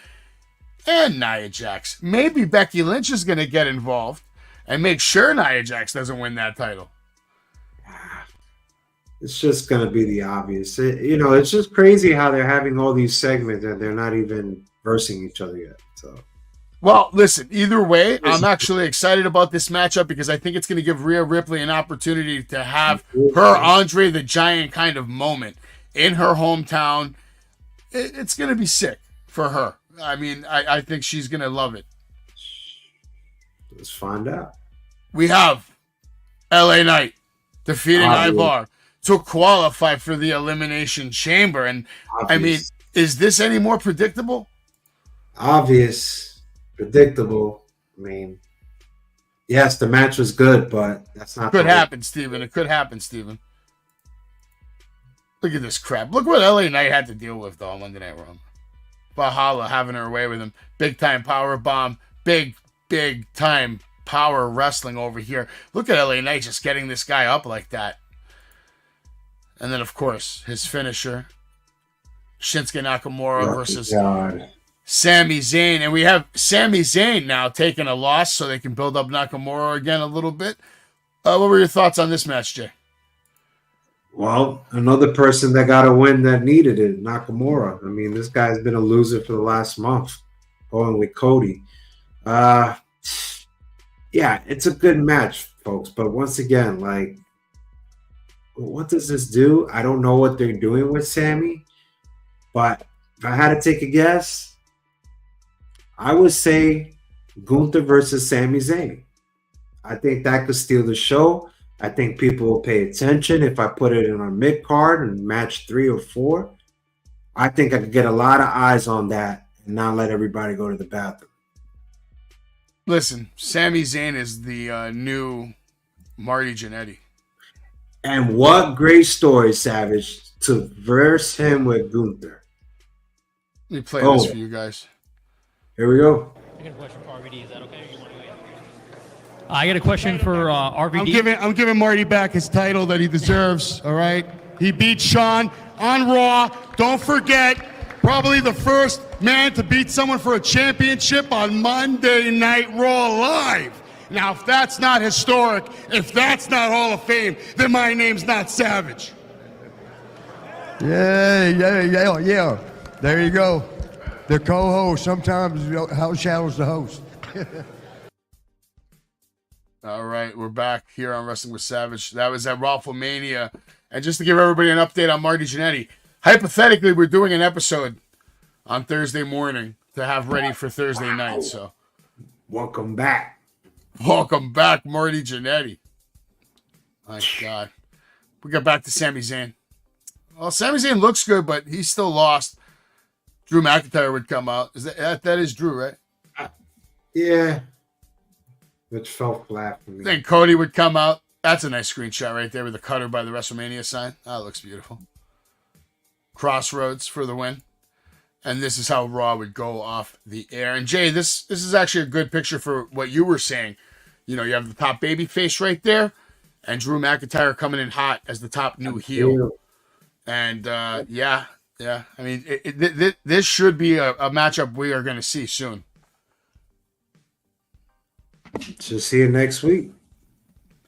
and Nia Jax. Maybe Becky Lynch is going to get involved and make sure Nia Jax doesn't win that title. It's just going to be the obvious. It's just crazy how they're having all these segments and they're not even versing each other yet. So, well, listen, either way, I'm actually excited about this matchup because I think it's going to give Rhea Ripley an opportunity to have her Andre the Giant kind of moment in her hometown. It's going to be sick for her. I mean, I think she's going to love it. Let's find out. We have LA Knight defeating Ivar to qualify for the Elimination Chamber. And I mean, is this any more predictable? Obvious, predictable. I mean, yes, the match was good, but that's not. Could happen, Steven. It could happen, Steven. Look at this crap. Look what LA Knight had to deal with, though, on Monday Night Raw. Valhalla having her way with him. Big time power bomb. Big time power wrestling over here. Look at LA Knight just getting this guy up like that. And then, of course, his finisher, Shinsuke Nakamura versus Sami Zayn. And we have Sami Zayn now taking a loss so they can build up Nakamura again a little bit. What were your thoughts on this match, Jay? Well, another person that got a win that needed it, Nakamura. I mean, this guy's been a loser for the last month, going with Cody. Yeah, it's a good match, folks. But once again, like, what does this do? I don't know what they're doing with Sammy. But if I had to take a guess, I would say Gunther versus Sami Zayn. I think that could steal the show. I think people will pay attention if I put it in a mid card and match 3 or 4. I think I could get a lot of eyes on that and not let everybody go to the bathroom. Listen, Sami Zayn is the new Marty Jannetty. And what great story, Savage. to verse him with Gunther. Let me play this for you guys. Here we go. I got a question for RVD. Is that okay? Or you want to wait? I got a question for RVD. I'm giving Marty back his title that he deserves. All right, he beat Sean on Raw. Don't forget, probably the first man to beat someone for a championship on Monday Night Raw live. Now, if that's not historic, if that's not Hall of Fame, then my name's not Savage. Yeah. There you go. The co-host sometimes outshadows the host. All right, we're back here on Wrestling with Savage. That was at WrestleMania. And just to give everybody an update on Marty Jannetty, hypothetically, we're doing an episode on Thursday morning to have ready for Thursday night. So, welcome back. Welcome back, Marty Jannetty. My God. We got back to Sami Zayn. Well, Sami Zayn looks good, but he's still lost. Drew McIntyre would come out. That is Drew, right? Yeah. Which fell flat for me. Then Cody would come out. That's a nice screenshot right there with the cutter by the WrestleMania sign. That looks beautiful. Crossroads for the win. And this is how Raw would go off the air. And Jay, this is actually a good picture for what you were saying. You know, you have the top baby face right there, and Drew McIntyre coming in hot as the top new heel. And yeah. I mean, this should be a matchup we are going to see soon. Just see it next week.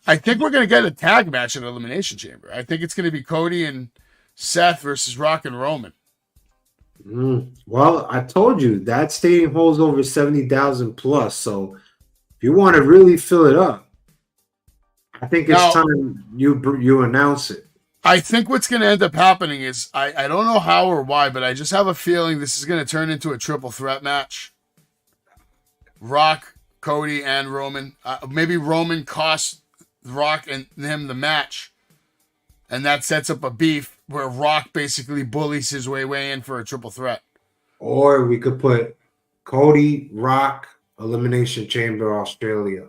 I think we're going to get a tag match at Elimination Chamber. I think it's going to be Cody and Seth versus Rock and Roman. Well, I told you that stadium holds over 70,000 plus. So if you want to really fill it up, I think it's time you announce it. I think what's going to end up happening is I don't know how or why, but I just have a feeling this is going to turn into a triple threat match. Rock, Cody, and Roman. Maybe Roman costs Rock and him the match, and that sets up a beef where Rock basically bullies his way in for a triple threat. Or we could put Cody, Rock, Elimination Chamber, Australia.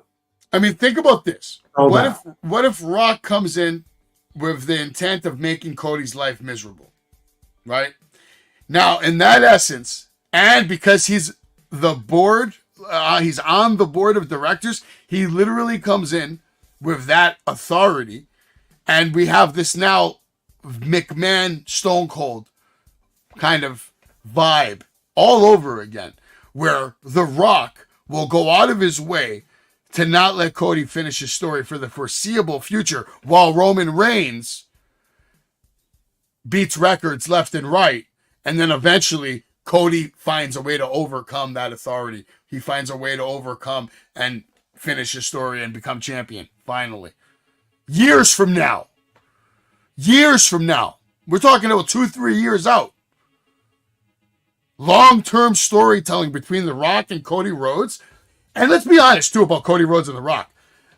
I mean, think about this. What if Rock comes in with the intent of making Cody's life miserable, right? Now, in that essence, and because he's the board, he's on the board of directors, he literally comes in with that authority, and we have this now McMahon Stone Cold kind of vibe all over again, where The Rock will go out of his way to not let Cody finish his story for the foreseeable future, while Roman Reigns beats records left and right, and then eventually Cody finds a way to overcome that authority. He finds a way to overcome and finish his story and become champion, finally. Years from now. We're talking about 2-3 years out. Long-term storytelling between The Rock and Cody Rhodes. And let's be honest, too, about Cody Rhodes and The Rock.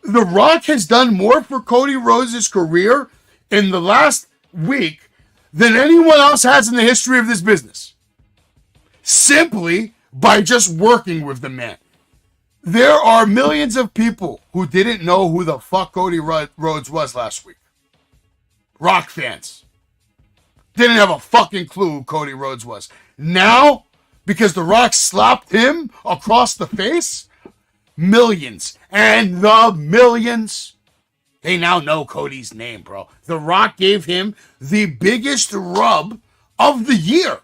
The Rock has done more for Cody Rhodes' career in the last week than anyone else has in the history of this business. Simply by just working with the man. There are millions of people who didn't know who the fuck Cody Rhodes was last week. Rock fans. Didn't have a fucking clue who Cody Rhodes was. Now, because The Rock slapped him across the face, millions and the millions, they now know Cody's name, bro. The Rock gave him the biggest rub of the year.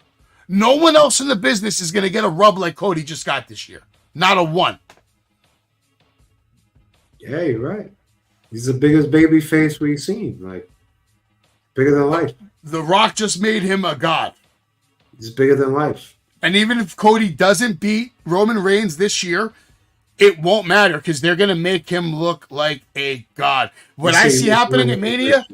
No one else in the business is going to get a rub like Cody just got this year. Not a one. Yeah, you're right. He's the biggest baby face we've seen. Like, bigger than life. The Rock just made him a god. He's bigger than life. And even if Cody doesn't beat Roman Reigns this year, it won't matter because they're going to make him look like a god. What I see happening at Mania,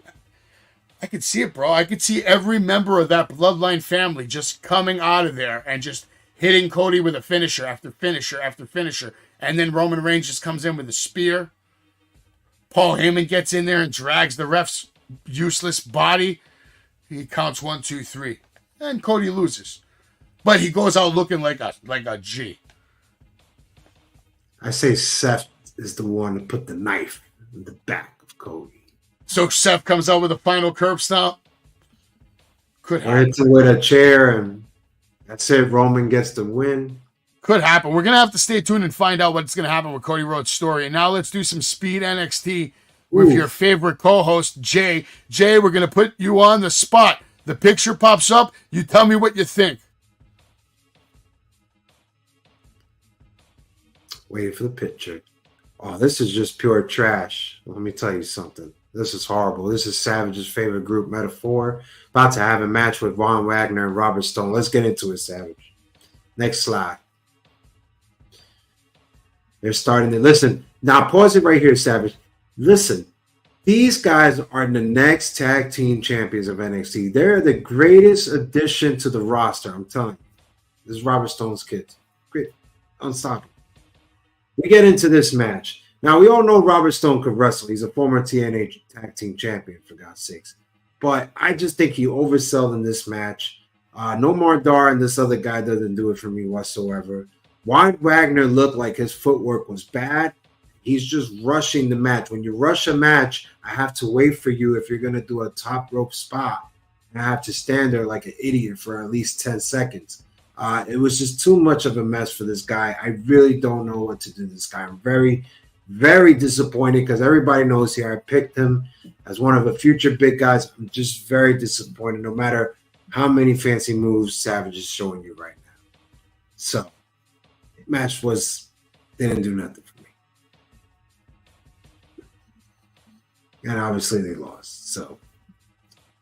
I could see it, bro. I could see every member of that bloodline family just coming out of there and just hitting Cody with a finisher after finisher after finisher. And then Roman Reigns just comes in with a spear. Paul Heyman gets in there and drags the ref's useless body. He counts 1, 2, 3. And Cody loses. But he goes out looking like a G. I say Seth is the one to put the knife in the back of Cody. So Seth comes out with a final curb stomp. Could Or hits him with a chair, and that's it. Roman gets the win. Could happen. We're going to have to stay tuned and find out what's going to happen with Cody Rhodes' story. And now let's do some speed NXT with your favorite co-host, Jay. Jay, we're going to put you on the spot. The picture pops up. You tell me what you think. Waiting for the picture. Oh, this is just pure trash. Let me tell you something. This is horrible. This is Savage's favorite group, Metaphor. About to have a match with Von Wagner and Robert Stone. Let's get into it, Savage. Next slide. They're starting to listen. Now, pause it right here, Savage. Listen. These guys are the next tag team champions of NXT. They're the greatest addition to the roster. I'm telling you. This is Robert Stone's kids. Great. Unstoppable. We get into this match. Now, we all know Robert Stone could wrestle. He's a former TNA tag team champion, for God's sakes. But I just think he oversold in this match. Nomar Dar and this other guy doesn't do it for me whatsoever. Von Wagner looked like his footwork was bad. He's just rushing the match. When you rush a match, I have to wait for you if you're going to do a top rope spot. And I have to stand there like an idiot for at least 10 seconds. It was just too much of a mess for this guy. I really don't know what to do to this guy. I'm very, very disappointed because everybody knows here I picked him as one of the future big guys. I'm just very disappointed no matter how many fancy moves Savage is showing you right now. So, the match didn't do nothing for me. And obviously they lost. So,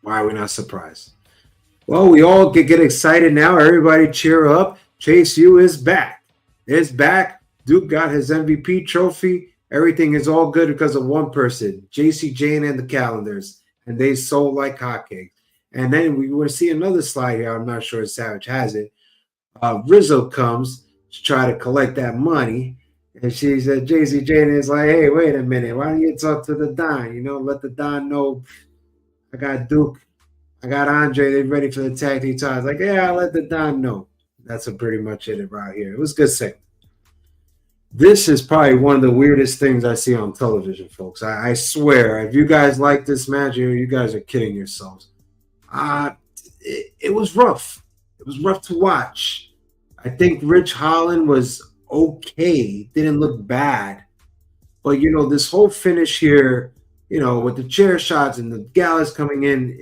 why are we not surprised? Well, we all get excited now. Everybody cheer up. Chase U is back. It's back. Duke got his MVP trophy. Everything is all good because of one person, JC Jane and the calendars. And they sold like hotcakes. And then we will see another slide here. I'm not sure if Savage has it. Rizzo comes to try to collect that money. And she said, JC Jane is like, hey, wait a minute. Why don't you talk to the Don? You know, let the Don know I got Duke. I got Andre. They're ready for the tag team titles. Like, yeah, I'll let the Don know. That's pretty much it right here. It was a good segment. This is probably one of the weirdest things I see on television, folks. I swear, if you guys like this match, you guys are kidding yourselves. It was rough. It was rough to watch. I think Rich Holland was okay. Didn't look bad. But, you know, this whole finish here, you know, with the chair shots and the Gallus coming in,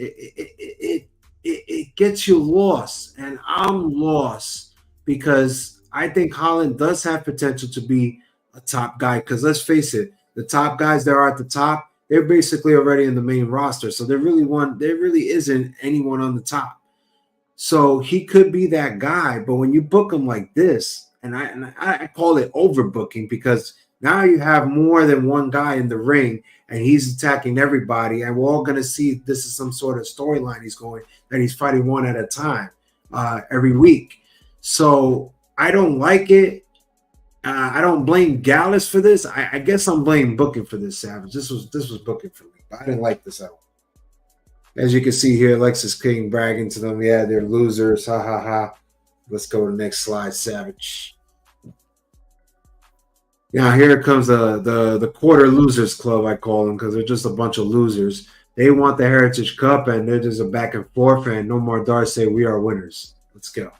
it gets you lost. And I'm lost because I think Holland does have potential to be a top guy. Because let's face it, the top guys that are at the top, they're basically already in the main roster. So there really isn't anyone on the top. So he could be that guy. But when you book him like this, and I call it overbooking because now you have more than one guy in the ring and he's attacking everybody. And we're all going to see this is some sort of storyline that he's fighting one at a time every week. So I don't like it. I don't blame Gallus for this. I guess I'm blaming booking for this, Savage. This was booking for me. But I didn't like this at all. As you can see here, Lexus King bragging to them. Yeah, they're losers. Ha, ha, ha. Let's go to the next slide, Savage. Now here comes the quarter losers club, I call them, because they're just a bunch of losers. They want the Heritage Cup, and they're just a back and forth, and no more Darce say we are winners. Let's go.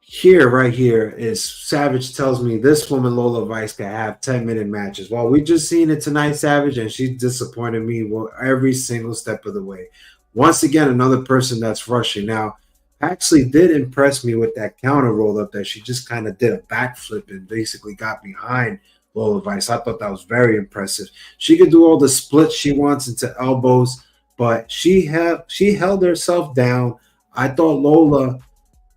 Here, right here, is Savage tells me this woman, Lola Vice, can have 10-minute matches. Well, we just seen it tonight, Savage, and she disappointed me every single step of the way. Once again, another person that's rushing. Now, actually did impress me with that counter roll up that she just kind of did a backflip and basically got behind Lola Vice. I thought that was very impressive. She could do all the splits she wants into elbows, but she held herself down. I thought Lola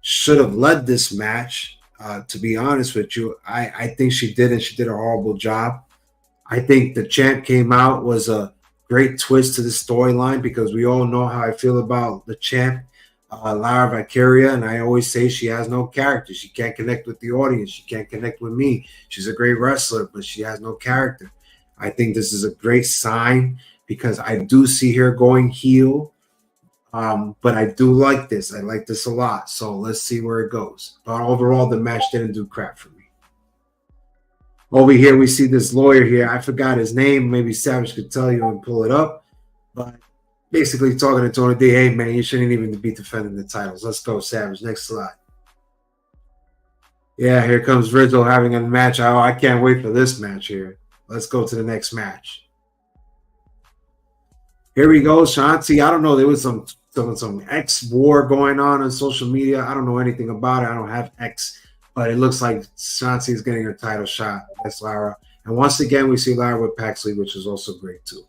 should have led this match. To be honest with you, I think she did, and she did a horrible job. I think the champ came out was a great twist to the storyline because we all know how I feel about the champ. Lara Valkyria, and I always say she has no character. She can't connect with the audience. She can't connect with me. She's a great wrestler, but she has no character. I think this is a great sign because I do see her going heel, but I do like this. I like this a lot, so let's see where it goes. But overall, the match didn't do crap for me. Over here, we see this lawyer here. I forgot his name. Maybe Savage could tell you and pull it up, but basically talking to Tony D. Hey, man, you shouldn't even be defending the titles. Let's go, Savage. Next slide. Yeah, here comes Rizzo having a match. Oh, I can't wait for this match here. Let's go to the next match. Here we go, Shanti. I don't know. There was some X war going on social media. I don't know anything about it. I don't have X, but it looks like Shanti is getting her title shot. That's Lara. And once again, we see Lara with Paxley, which is also great too.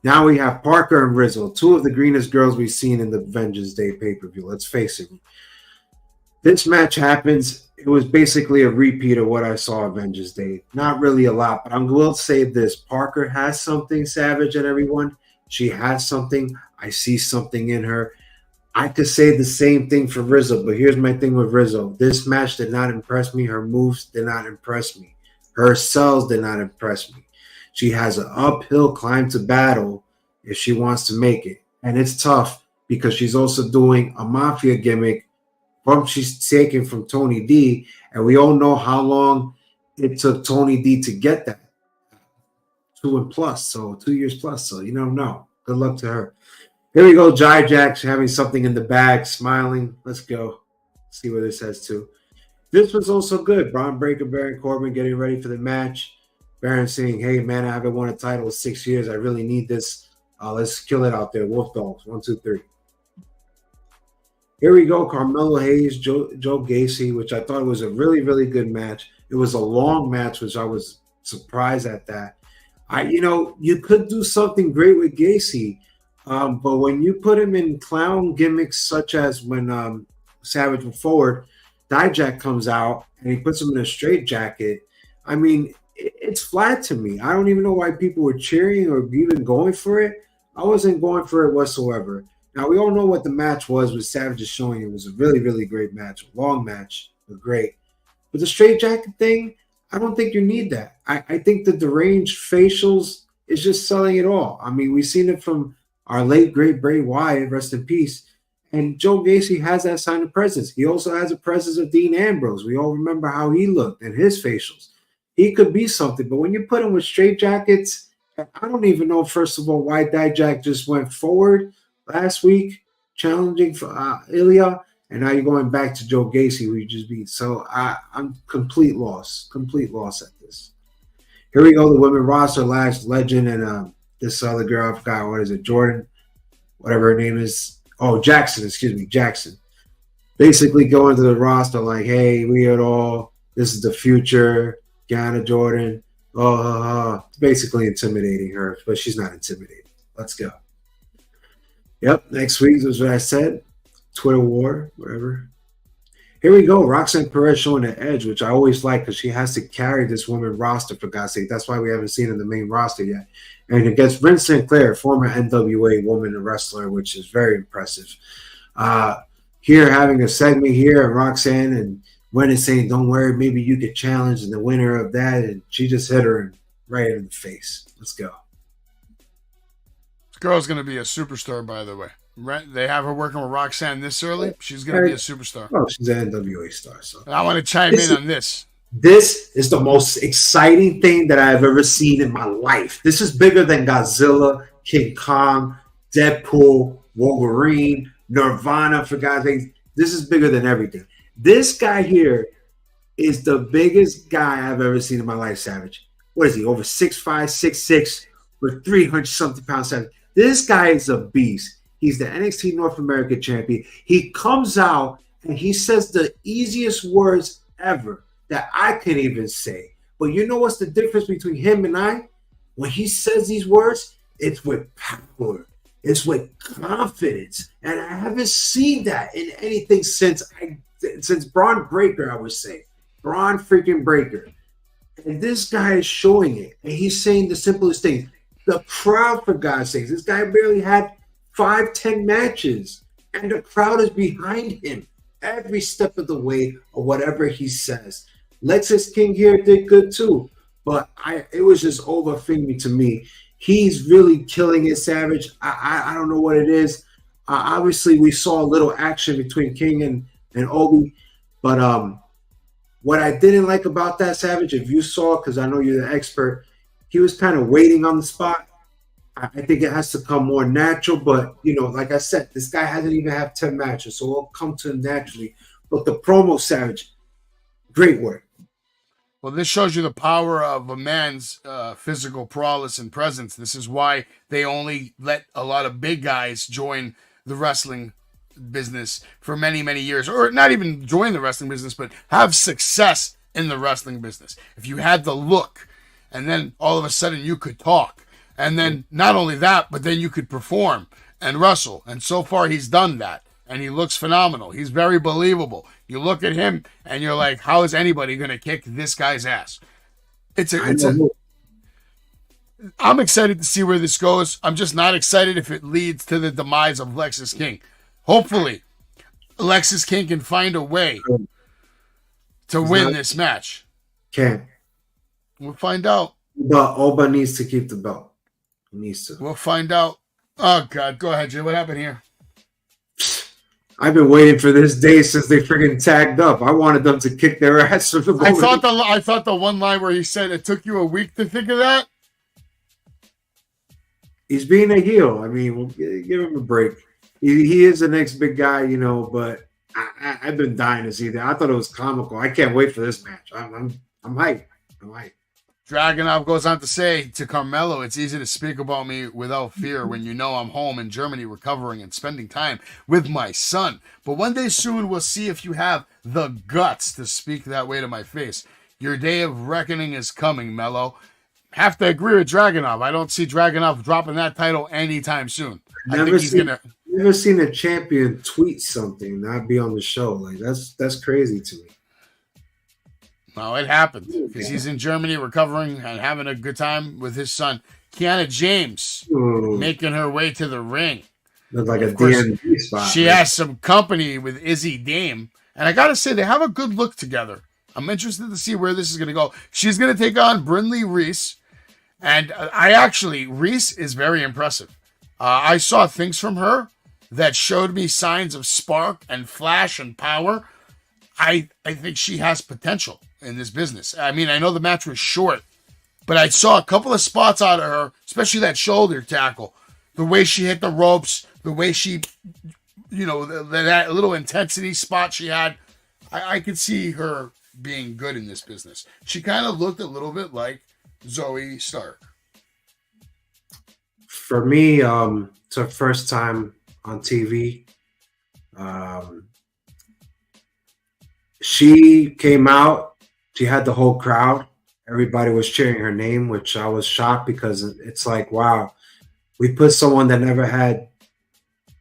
Now we have Parker and Rizzo, two of the greenest girls we've seen in the Vengeance Day pay-per-view. Let's face it. This match happens. It was basically a repeat of what I saw at Vengeance Day. Not really a lot, but I will say this. Parker has something, Savage and everyone. She has something. I see something in her. I could say the same thing for Rizzo, but here's my thing with Rizzo. This match did not impress me. Her moves did not impress me. Her sells did not impress me. She has an uphill climb to battle if she wants to make it. And it's tough because she's also doing a mafia gimmick she's taken from Tony D. And we all know how long it took Tony D to get that. 2 years plus. So you don't know. Good luck to her. Here we go. Jai Jack's having something in the bag, smiling. Let's go. See what this says too. This was also good. Braun Breaker, Baron Corbin getting ready for the match. Baron saying, hey, man, I haven't won a title in 6 years. I really need this. Let's kill it out there. Wolf Dogs. 1, 2, 3. Here we go. Carmelo Hayes, Joe Gacy, which I thought was a really, really good match. It was a long match, which I was surprised at that. You could do something great with Gacy, but when you put him in clown gimmicks such as when Savage went forward, Dijak comes out and he puts him in a straitjacket. I mean, it's flat to me. I don't even know why people were cheering or even going for it. I wasn't going for it whatsoever. Now, we all know what the match was with Savage is showing. It was a really, really great match. A long match, but great. But the straitjacket thing, I don't think you need that. I think the deranged facials is just selling it all. I mean, we've seen it from our late, great Bray Wyatt, rest in peace. And Joe Gacy has that sign of presence. He also has a presence of Dean Ambrose. We all remember how he looked and his facials. He could be something. But when you put him with straitjackets, I don't even know, first of all, why Dijak just went forward last week, challenging for Ilya. And now you're going back to Joe Gacy, who you just beat. So I'm complete loss at this. Here we go, the women roster, Lash Legend, and this other girl, I forgot, what is it, Jordan, whatever her name is. Oh, Jackson, Jackson. Basically going to the roster like, hey, we are all, this is the future, Gianna Jordan. Basically intimidating her, but she's not intimidating. Let's go. Yep, next week was what I said. Twitter war, whatever. Here we go. Roxanne Perez showing the edge, which I always like because she has to carry this women roster, for God's sake. That's why we haven't seen her in the main roster yet. And against Vince Sinclair, former NWA woman wrestler, which is very impressive. Here, having a segment here, Roxanne and Wendy saying, don't worry, maybe you could challenge the winner of that. And she just hit her right in the face. Let's go. This girl's going to be a superstar, by the way. Right? They have her working with Roxanne this early. She's going to be a superstar. Oh, she's an NWA star. So and I want to chime in on this. This is the most exciting thing that I've ever seen in my life. This is bigger than Godzilla, King Kong, Deadpool, Wolverine, Nirvana, for God's sake. This is bigger than everything. This guy here is the biggest guy I've ever seen in my life, Savage. What is he? Over 6'5", 6'6", with 300-something pounds. Savage. This guy is a beast. He's the NXT North American champion. He comes out and he says the easiest words ever that I can even say. But you know what's the difference between him and I? When he says these words, it's with power. It's with confidence. And I haven't seen that in anything since Braun Breaker, I would say. Braun freaking Breaker. And this guy is showing it. And he's saying the simplest things. The crowd, for God's sakes, this guy barely had 5-10 matches, and the crowd is behind him every step of the way or whatever he says. Lexus King here did good too, but it was just overfingering to me. He's really killing it, Savage. I don't know what it is. Obviously, we saw a little action between King and Obi, but what I didn't like about that, Savage, if you saw, because I know you're the expert, he was kind of waiting on the spot. I think it has to come more natural. But like I said, this guy hasn't even had 10 matches, so it'll come to him naturally. But the promo, Savage, great work. Well, this shows you the power of a man's physical prowess and presence. This is why they only let a lot of big guys join the wrestling business for many, many years, or not even join the wrestling business, but have success in the wrestling business. If you had the look, and then all of a sudden you could talk, and then not only that, but then you could perform and wrestle. And so far he's done that, and he looks phenomenal. He's very believable. You look at him and you're like, how is anybody going to kick this guy's ass? I'm excited to see where this goes. I'm just not excited if it leads to the demise of Lexis King. Hopefully, Lexis King can find a way to win this match. Can't. We'll find out. But Oba needs to keep the belt. He needs to. We'll find out. Oh, God. Go ahead, Jay. What happened here? I've been waiting for this day since they friggin' tagged up. I wanted them to kick their ass from the moment. I thought the one line where he said it took you a week to think of that. He's being a heel. I mean, we'll give him a break. He is the next big guy, but I've been dying to see that. I thought it was comical. I can't wait for this match. I'm hyped. I'm hyped. Dragunov goes on to say to Carmelo, it's easy to speak about me without fear when you know I'm home in Germany recovering and spending time with my son. But one day soon we'll see if you have the guts to speak that way to my face. Your day of reckoning is coming, Melo. Have to agree with Dragunov. I don't see Dragunov dropping that title anytime soon. Never seen a champion tweet something, not be on the show. Like that's crazy to me. Well, it happened because he's in Germany recovering and having a good time with his son. Kiana James making her way to the ring. Looks like a DMV spot. She has some company with Izzy Dame. And I got to say, they have a good look together. I'm interested to see where this is going to go. She's going to take on Brindley Reese. And Reese is very impressive. I saw things from her that showed me signs of spark and flash and power. I think she has potential in this business. I mean, I know the match was short, but I saw a couple of spots out of her, especially that shoulder tackle. The way she hit the ropes, the way she, that little intensity spot she had. I could see her being good in this business. She kind of looked a little bit like Zoe Stark. For me, it's her first time on TV. She came out. She had the whole crowd. Everybody was cheering her name, which I was shocked because it's like, wow, we put someone that never had,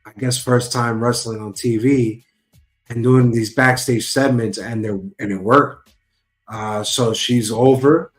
I guess, first time wrestling on TV and doing these backstage segments, and it worked. So she's over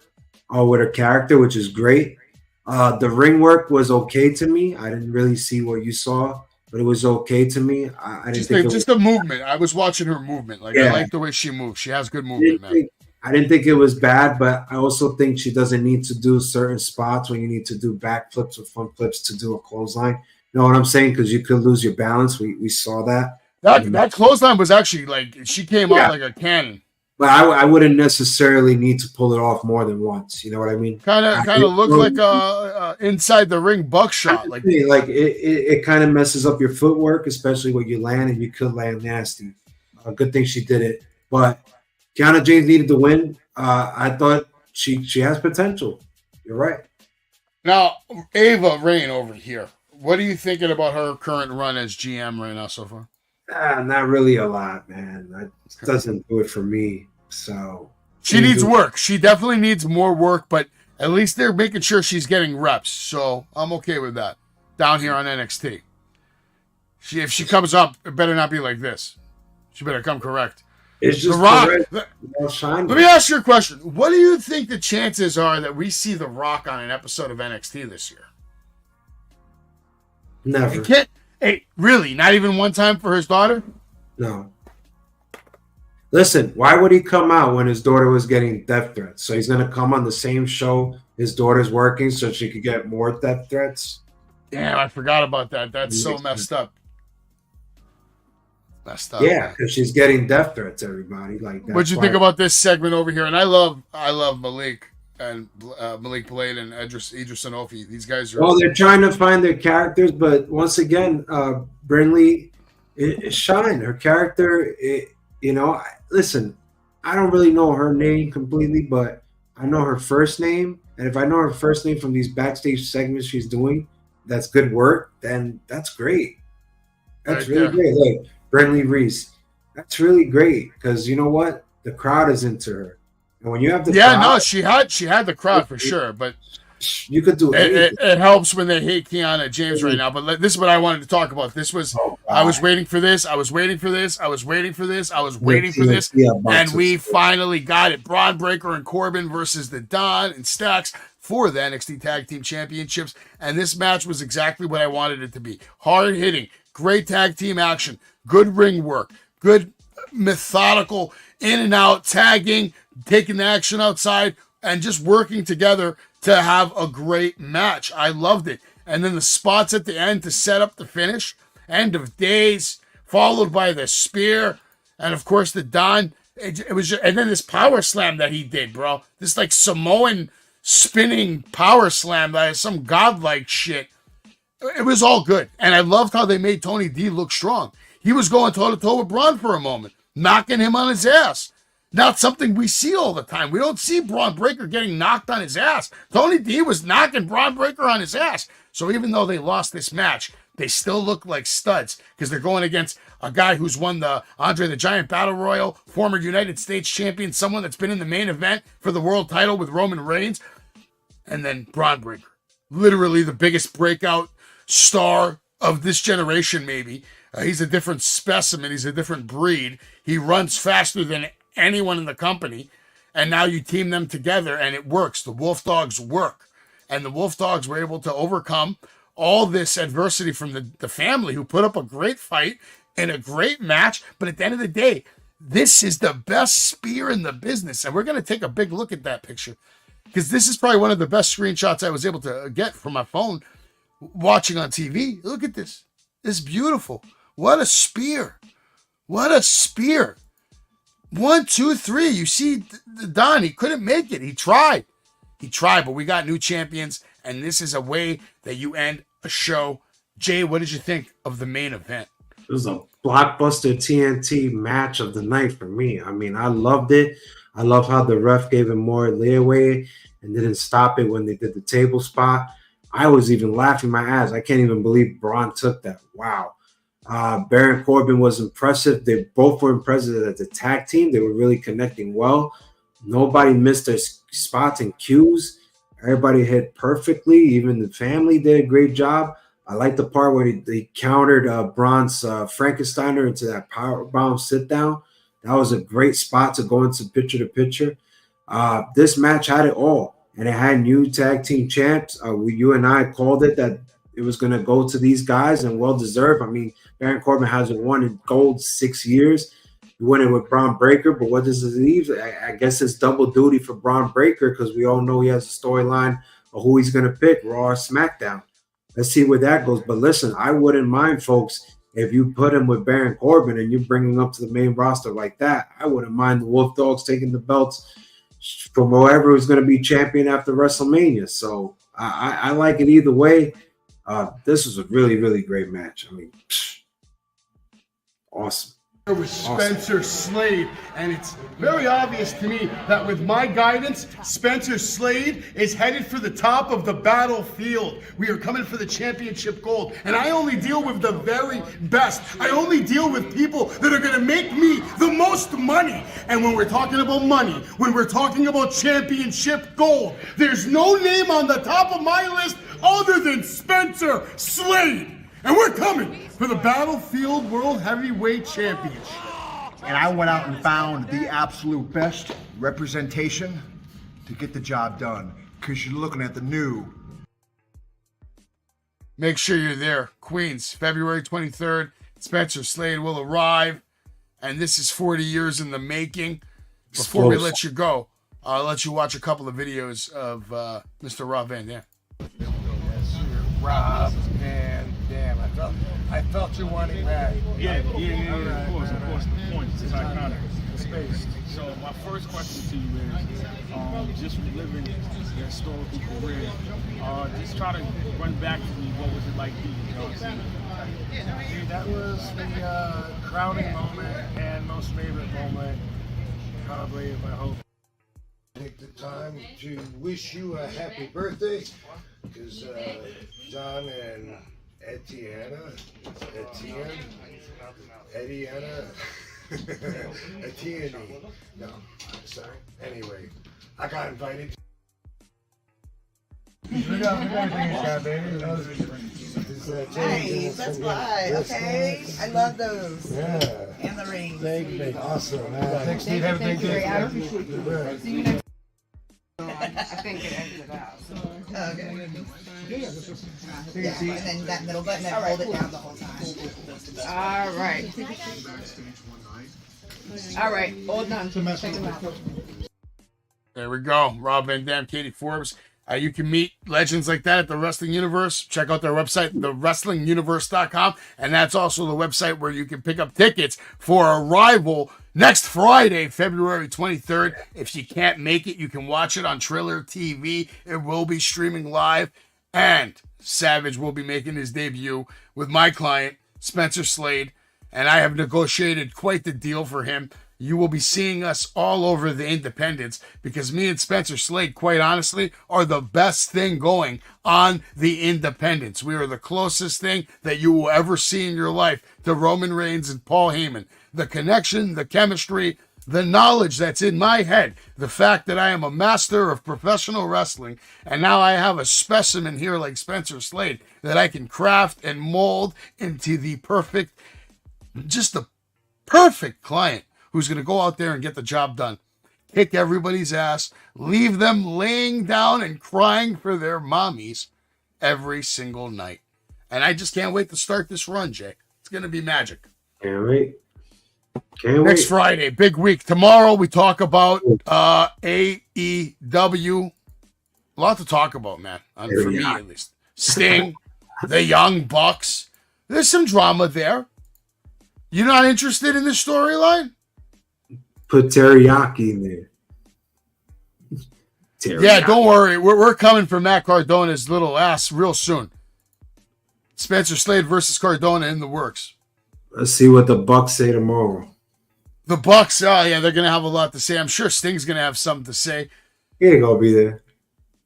with her character, which is great. The ring work was okay to me. I didn't really see what you saw, but it was okay to me. I didn't think just the movement. I was watching her movement. I like the way she moves. She has good movement, man. I didn't think it was bad, but I also think she doesn't need to do certain spots when you need to do backflips or front flips to do a clothesline. You know what I'm saying? Because you could lose your balance. We saw that. That clothesline was actually she came out like a cannon. But I wouldn't necessarily need to pull it off more than once. You know what I mean? Kind of looked like a inside the ring buckshot. It kind of messes up your footwork, especially when you land, and you could land nasty. Good thing she did it. But Kiana James needed to win. I thought she has potential. You're right. Now, Ava Rain over here. What are you thinking about her current run as GM right now so far? Not really a lot, man. That doesn't do it for me. So she needs work. She definitely needs more work, but at least they're making sure she's getting reps. So I'm okay with that. Down here on NXT. If she comes up, it better not be like this. She better come correct. It's just The Rock. let me ask you a question. What do you think the chances are that we see The Rock on an episode of NXT this year? Never. Hey, really? Not even one time for his daughter? No. Listen, why would he come out when his daughter was getting death threats? So he's going to come on the same show his daughter's working so she could get more death threats? Damn, I forgot about that. That's so messed up. Yeah, because she's getting death threats, everybody. Like, what'd you think about this segment over here? And I love Malik Malik Blade and Idris Sanofi. These guys are. Well, they're trying to find their characters, but once again, Brinley it shined. Her character, listen, I don't really know her name completely, but I know her first name. And if I know her first name from these backstage segments she's doing, that's good work, then that's great. That's really great. Look, Brinley Reese. That's really great because you know what? The crowd is into her. And when you have the crowd, she had the crowd for sure, but you could do it. It helps when they hate Kiana James right now. But this is what I wanted to talk about. This was I was waiting for this. I was waiting for this. I was waiting for this. I was waiting for this, and we finally got it. Braun Breaker and Corbin versus the Don and Stacks for the NXT Tag Team Championships, and this match was exactly what I wanted it to be. Hard hitting, great tag team action, good ring work, good methodical in and out tagging, taking the action outside, and just working together to have a great match. I loved it. And then the spots at the end to set up the finish, end of days, followed by the spear, and of course the Don. It was just, and then this power slam that he did, bro. This like Samoan spinning power slam that is some godlike shit. It was all good. And I loved how they made Tony D look strong. He was going toe-to-toe with Braun for a moment, knocking him on his ass. Not something we see all the time. We don't see Braun Breaker getting knocked on his ass. Tony D was knocking Braun Breaker on his ass. So even though they lost this match, they still look like studs because they're going against a guy who's won the Andre the Giant Battle Royal, former United States champion, someone that's been in the main event for the world title with Roman Reigns, and then Braun Breaker, literally the biggest breakout star of this generation, maybe. He's a different specimen. He's a different breed. He runs faster than anyone in the company, and now you team them together and it works. The Wolf Dogs work, and the Wolf Dogs were able to overcome all this adversity from the family, who put up a great fight in a great match. But at the end of the day, this is the best spear in the business, and we're going to take a big look at that picture because this is probably one of the best screenshots I was able to get from my phone watching on TV. Look at this. It's beautiful. What a spear. What a spear. 1, 2, 3. You see Don, he couldn't make it. He tried, but we got new champions, and this is a way that you end a show. Jay, what did you think of the main event? It was a blockbuster TNT match of the night for me. I mean, I loved it. I love how the ref gave him more leeway and didn't stop it when they did the table spot. I was even laughing my ass. I can't even believe Braun took that. Wow. Baron Corbin was impressive. They both were impressive as a tag team. They were really connecting well. Nobody missed their spots and cues. Everybody hit perfectly. Even the family did a great job. I like the part where they countered Braun's Frankensteiner into that powerbomb sit down. That was a great spot to go into picture-to-picture. This match had it all, and it had new tag team champs. You and I called it that it was going to go to these guys, and well-deserved. I mean, Baron Corbin hasn't won in gold 6 years. He won it with Braun Breaker, but what does it leave? I guess it's double duty for Braun Breaker because we all know he has a storyline of who he's going to pick, Raw or SmackDown. Let's see where that goes. But listen, I wouldn't mind, folks, if you put him with Baron Corbin and you bring him up to the main roster like that. I wouldn't mind the Wolf Dogs taking the belts from whoever is going to be champion after WrestleMania. So I like it either way. This was a really, really great match. I mean, awesome. With Spencer Slade, and it's very obvious to me that with my guidance, Spencer Slade is headed for the top of the battlefield. We are coming for the championship gold, and I only deal with the very best. I only deal with people that are going to make me the most money. And when we're talking about money, when we're talking about championship gold, there's no name on the top of my list other than Spencer Slade. And we're coming for the Battlefield World Heavyweight Championship. And I went out and found the absolute best representation to get the job done. Because you're looking at the new. Make sure you're there. Queens, February 23rd. Spencer Slade will arrive. And this is 40 years in the making. Before we let you go, I'll let you watch a couple of videos of Mr. Rob Van Dam. Rob Van Dam. I felt you wanting that. Yeah, of course. The point is iconic. Spaced. So my first question to you is, just reliving your historical career, just try to run back to me, what was it like being John Cena? Dude, that was the crowning moment and most favorite moment, probably, of my whole. Take the time to wish you a happy birthday, because John and Etienne, no, I'm sorry. Anyway, I got invited. We got everything got, baby. Nice, that's why. Okay, I love those. Yeah. And the rings. Thank you. Awesome. Thanks, Steve. Have a big day. I appreciate you. See you next. I think it edited out. Okay. Yeah, and then that middle button, and hold it down the whole time. All right. All right, all done. Check them out. There we go. Rob Van Dam, Katie Forbes. You can meet legends like that at the Wrestling Universe. Check out their website, thewrestlinguniverse.com. And that's also the website where you can pick up tickets for Arrival next Friday, February 23rd. If you can't make it, you can watch it on Triller TV. It will be streaming live. And Savage will be making his debut with my client, Spencer Slade. And I have negotiated quite the deal for him. You will be seeing us all over the independents because me and Spencer Slade, quite honestly, are the best thing going on the independents. We are the closest thing that you will ever see in your life to Roman Reigns and Paul Heyman. The connection, the chemistry, the knowledge that's in my head, the fact that I am a master of professional wrestling, and now I have a specimen here like Spencer Slade that I can craft and mold into the perfect, just the perfect client who's going to go out there and get the job done. Kick everybody's ass, leave them laying down and crying for their mommies every single night. And I just can't wait to start this run, Jay. It's going to be magic. Can't wait. Next Friday, big week. Tomorrow we talk about AEW. A lot to talk about, man. For me, at least. Sting, the Young Bucks. There's some drama there. You're not interested in this storyline? Put teriyaki in there. Teriyaki. Yeah, don't worry. We're coming for Matt Cardona's little ass real soon. Spencer Slade versus Cardona in the works. Let's see what the Bucks say tomorrow. The Bucks, oh yeah, they're going to have a lot to say. I'm sure Sting's going to have something to say. He ain't going to be there.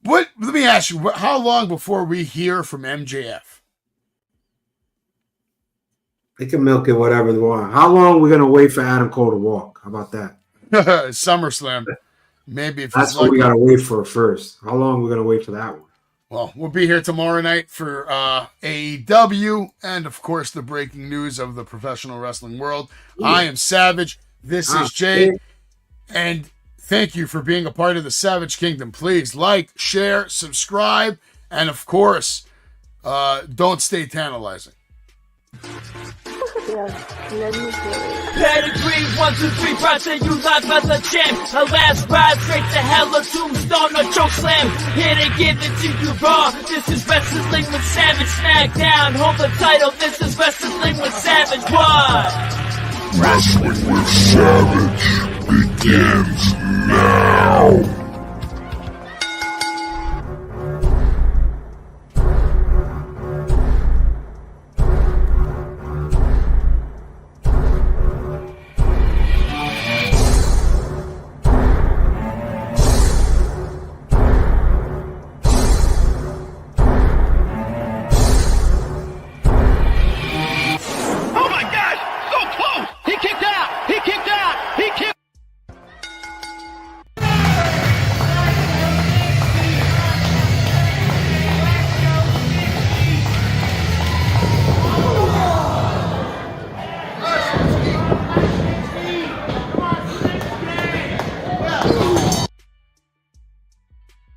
Let me ask you, how long before we hear from MJF? They can milk it whatever they want. How long are we going to wait for Adam Cole to walk? How about that? SummerSlam. Maybe if that's what we got to wait for first. How long are we going to wait for that one? Well, we'll be here tomorrow night for AEW and, of course, the breaking news of the professional wrestling world. I am Savage. This is Jay. And thank you for being a part of the Savage Kingdom. Please like, share, subscribe, and, of course, don't stay tantalizing. Pedigree, 1, 2, 3, project you live as a champ. A last ride straight to hell, a tombstone, a choke slam. Here to give it to you raw. This is Wrestling with Savage. SmackDown, hold the title. This is Wrestling with Savage. What? Wrestling with Savage begins now.